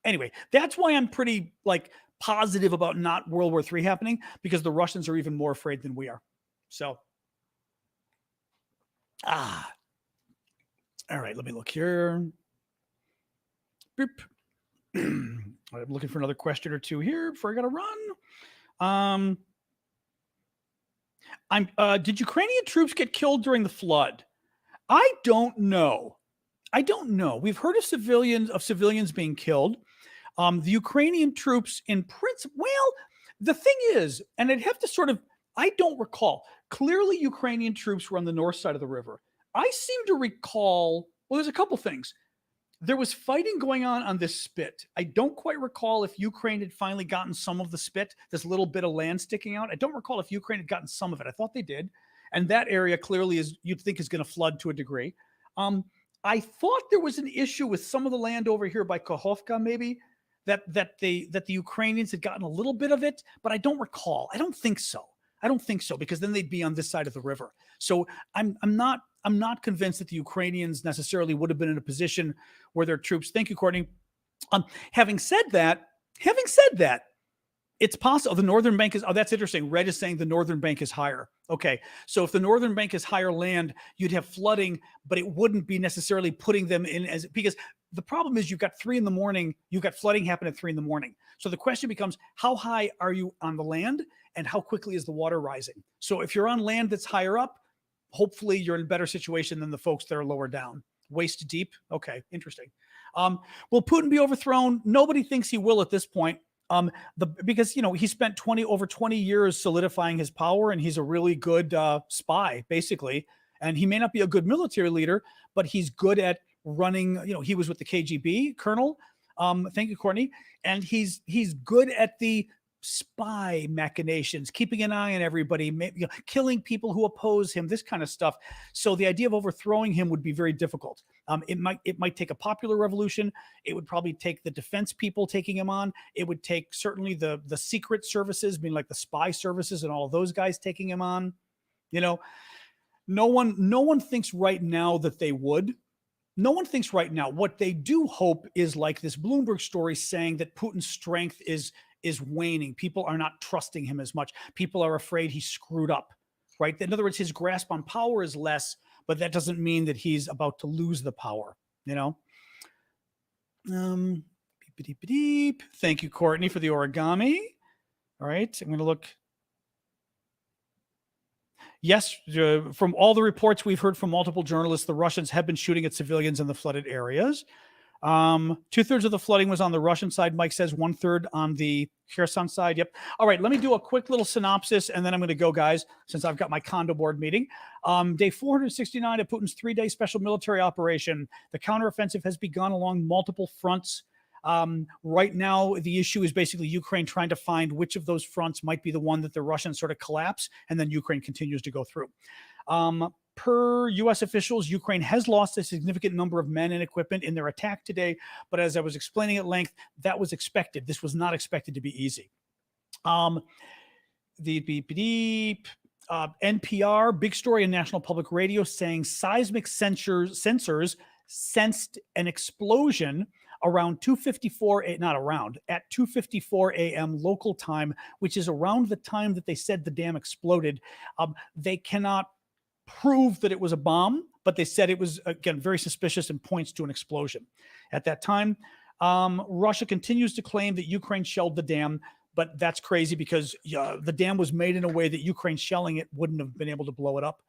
Anyway, that's why I'm pretty positive about not World War III happening, because the Russians are even more afraid than we are. So, all right, let me look here. Boop. I'm looking for another question or two here before I got to run. Did Ukrainian troops get killed during the flood? I don't know. We've heard of civilians being killed. The Ukrainian troops in principle, well, the thing is, and I'd have to I don't recall. Clearly, Ukrainian troops were on the north side of the river. I seem to recall, there's a couple things. There was fighting going on this spit. I don't quite recall if Ukraine had finally gotten some of the spit, this little bit of land sticking out. I don't recall if Ukraine had gotten some of it. I thought they did. And that area clearly you'd think is going to flood to a degree. I thought there was an issue with some of the land over here by Kakhovka, maybe, that the Ukrainians had gotten a little bit of it, but I don't recall. I don't think so, because then they'd be on this side of the river. So I'm not convinced that the Ukrainians necessarily would have been in a position where their troops. Thank you, Courtney. Having said that, it's possible the northern bank is. Oh, that's interesting. Red is saying the northern bank is higher. Okay, so if the northern bank is higher land, you'd have flooding, but it wouldn't be necessarily putting them in because the problem is you've got 3 a.m. You've got flooding happen at 3 a.m. So the question becomes, how high are you on the land, and how quickly is the water rising? So if you're on land that's higher up, hopefully you're in a better situation than the folks that are lower down. Waist deep. Okay, interesting. Will Putin be overthrown? Nobody thinks he will at this point. Because he spent over 20 years solidifying his power, and he's a really good spy, basically. And he may not be a good military leader, but he's good at running. He was with the KGB, Colonel. Thank you, Courtney. And he's good at the spy machinations, keeping an eye on everybody, killing people who oppose him, this kind of stuff. So the idea of overthrowing him would be very difficult. It might take a popular revolution. It would probably take the defense people taking him on. It would take certainly the secret services, being like the spy services and all of those guys taking him on. No one thinks right now that they would. No one thinks right now. What they do hope is like this Bloomberg story saying that Putin's strength is waning. People are not trusting him as much. People are afraid he screwed up. right? In other words, his grasp on power is less, but that doesn't mean that he's about to lose the power, you know? Beep, beep, beep, beep. Thank you, Courtney, for the origami. All right, I'm going to look. Yes, from all the reports we've heard from multiple journalists, the Russians have been shooting at civilians in the flooded areas. 2/3 of the flooding was on the Russian side. Mike says 1/3 on the Kherson side. Yep. All right, let me do a quick little synopsis, and then I'm going to go, guys, since I've got my condo board meeting. Day 469 of Putin's 3-day special military operation. The counteroffensive has begun along multiple fronts. Right now, the issue is basically Ukraine trying to find which of those fronts might be the one that the Russians sort of collapse, and then Ukraine continues to go through. Per U.S. officials, Ukraine has lost a significant number of men and equipment in their attack today. But as I was explaining at length, that was expected. This was not expected to be easy. NPR, big story in National Public Radio saying seismic sensors sensed an explosion around 2:54, not around, at 2:54 a.m. local time, which is around the time that they said the dam exploded. They cannot prove that it was a bomb, but they said it was, again, very suspicious and points to an explosion at that time. Russia continues to claim that Ukraine shelled the dam, but that's crazy because the dam was made in a way that Ukraine shelling it wouldn't have been able to blow it up.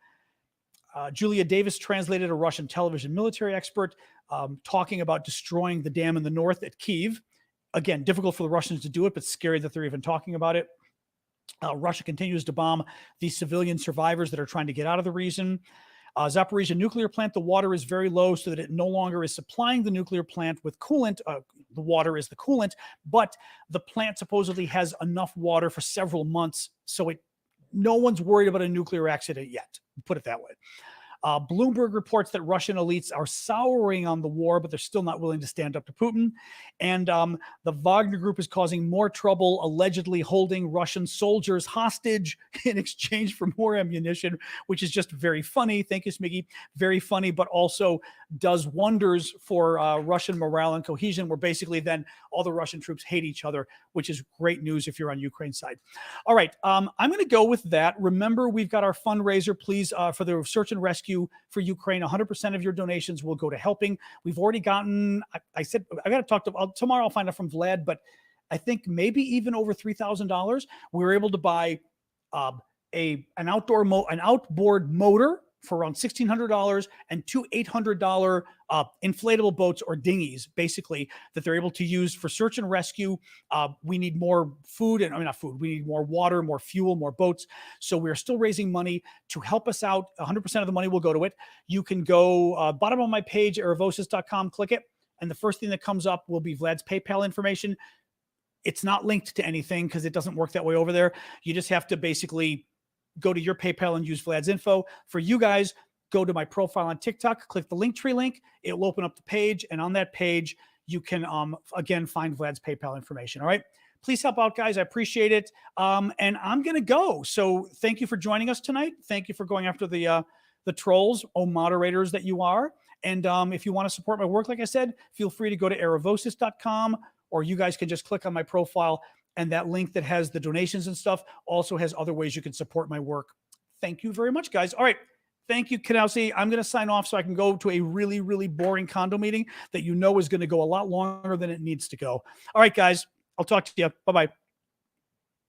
Julia Davis translated a Russian television military expert talking about destroying the dam in the north at Kyiv. Again, difficult for the Russians to do it, but scary that they're even talking about it. Russia continues to bomb the civilian survivors that are trying to get out of the region. Zaporizhia nuclear plant, the water is very low so that it no longer is supplying the nuclear plant with coolant. The water is the coolant, but the plant supposedly has enough water for several months, so no one's worried about a nuclear accident yet, put it that way. Bloomberg reports that Russian elites are souring on the war, but they're still not willing to stand up to Putin. And the Wagner Group is causing more trouble, allegedly holding Russian soldiers hostage in exchange for more ammunition, which is just very funny. Thank you, Smiggy. Very funny, but also does wonders for Russian morale and cohesion, where basically then all the Russian troops hate each other, which is great news if you're on Ukraine's side. All right, I'm going to go with that. Remember, we've got our fundraiser, please, for the search and rescue for Ukraine. 100% of your donations will go to helping. We've already gotten, I said, I got to talk to, tomorrow I'll find out from Vlad, but I think maybe even over $3,000. We were able to buy an outboard motor for around $1,600 and two $800 inflatable boats or dinghies, basically, that they're able to use for search and rescue. We need more food, we need more water, more fuel, more boats. So we're still raising money to help us out. 100% of the money will go to it. You can go bottom of my page, erevosis.com, click it. And the first thing that comes up will be Vlad's PayPal information. It's not linked to anything because it doesn't work that way over there. You just have to basically go to your PayPal and use Vlad's info. For you guys, go to my profile on TikTok, click the Linktree link. It will open up the page. And on that page, you can, again, find Vlad's PayPal information. All right. Please help out, guys. I appreciate it. And I'm going to go. So thank you for joining us tonight. Thank you for going after the trolls, moderators that you are. And if you want to support my work, like I said, feel free to go to erevosis.com, or you guys can just click on my profile. And that link that has the donations and stuff also has other ways you can support my work. Thank you very much, guys. All right. Thank you, Kanowski. I'm going to sign off so I can go to a really, really boring condo meeting that is going to go a lot longer than it needs to go. All right, guys. I'll talk to you. Bye-bye.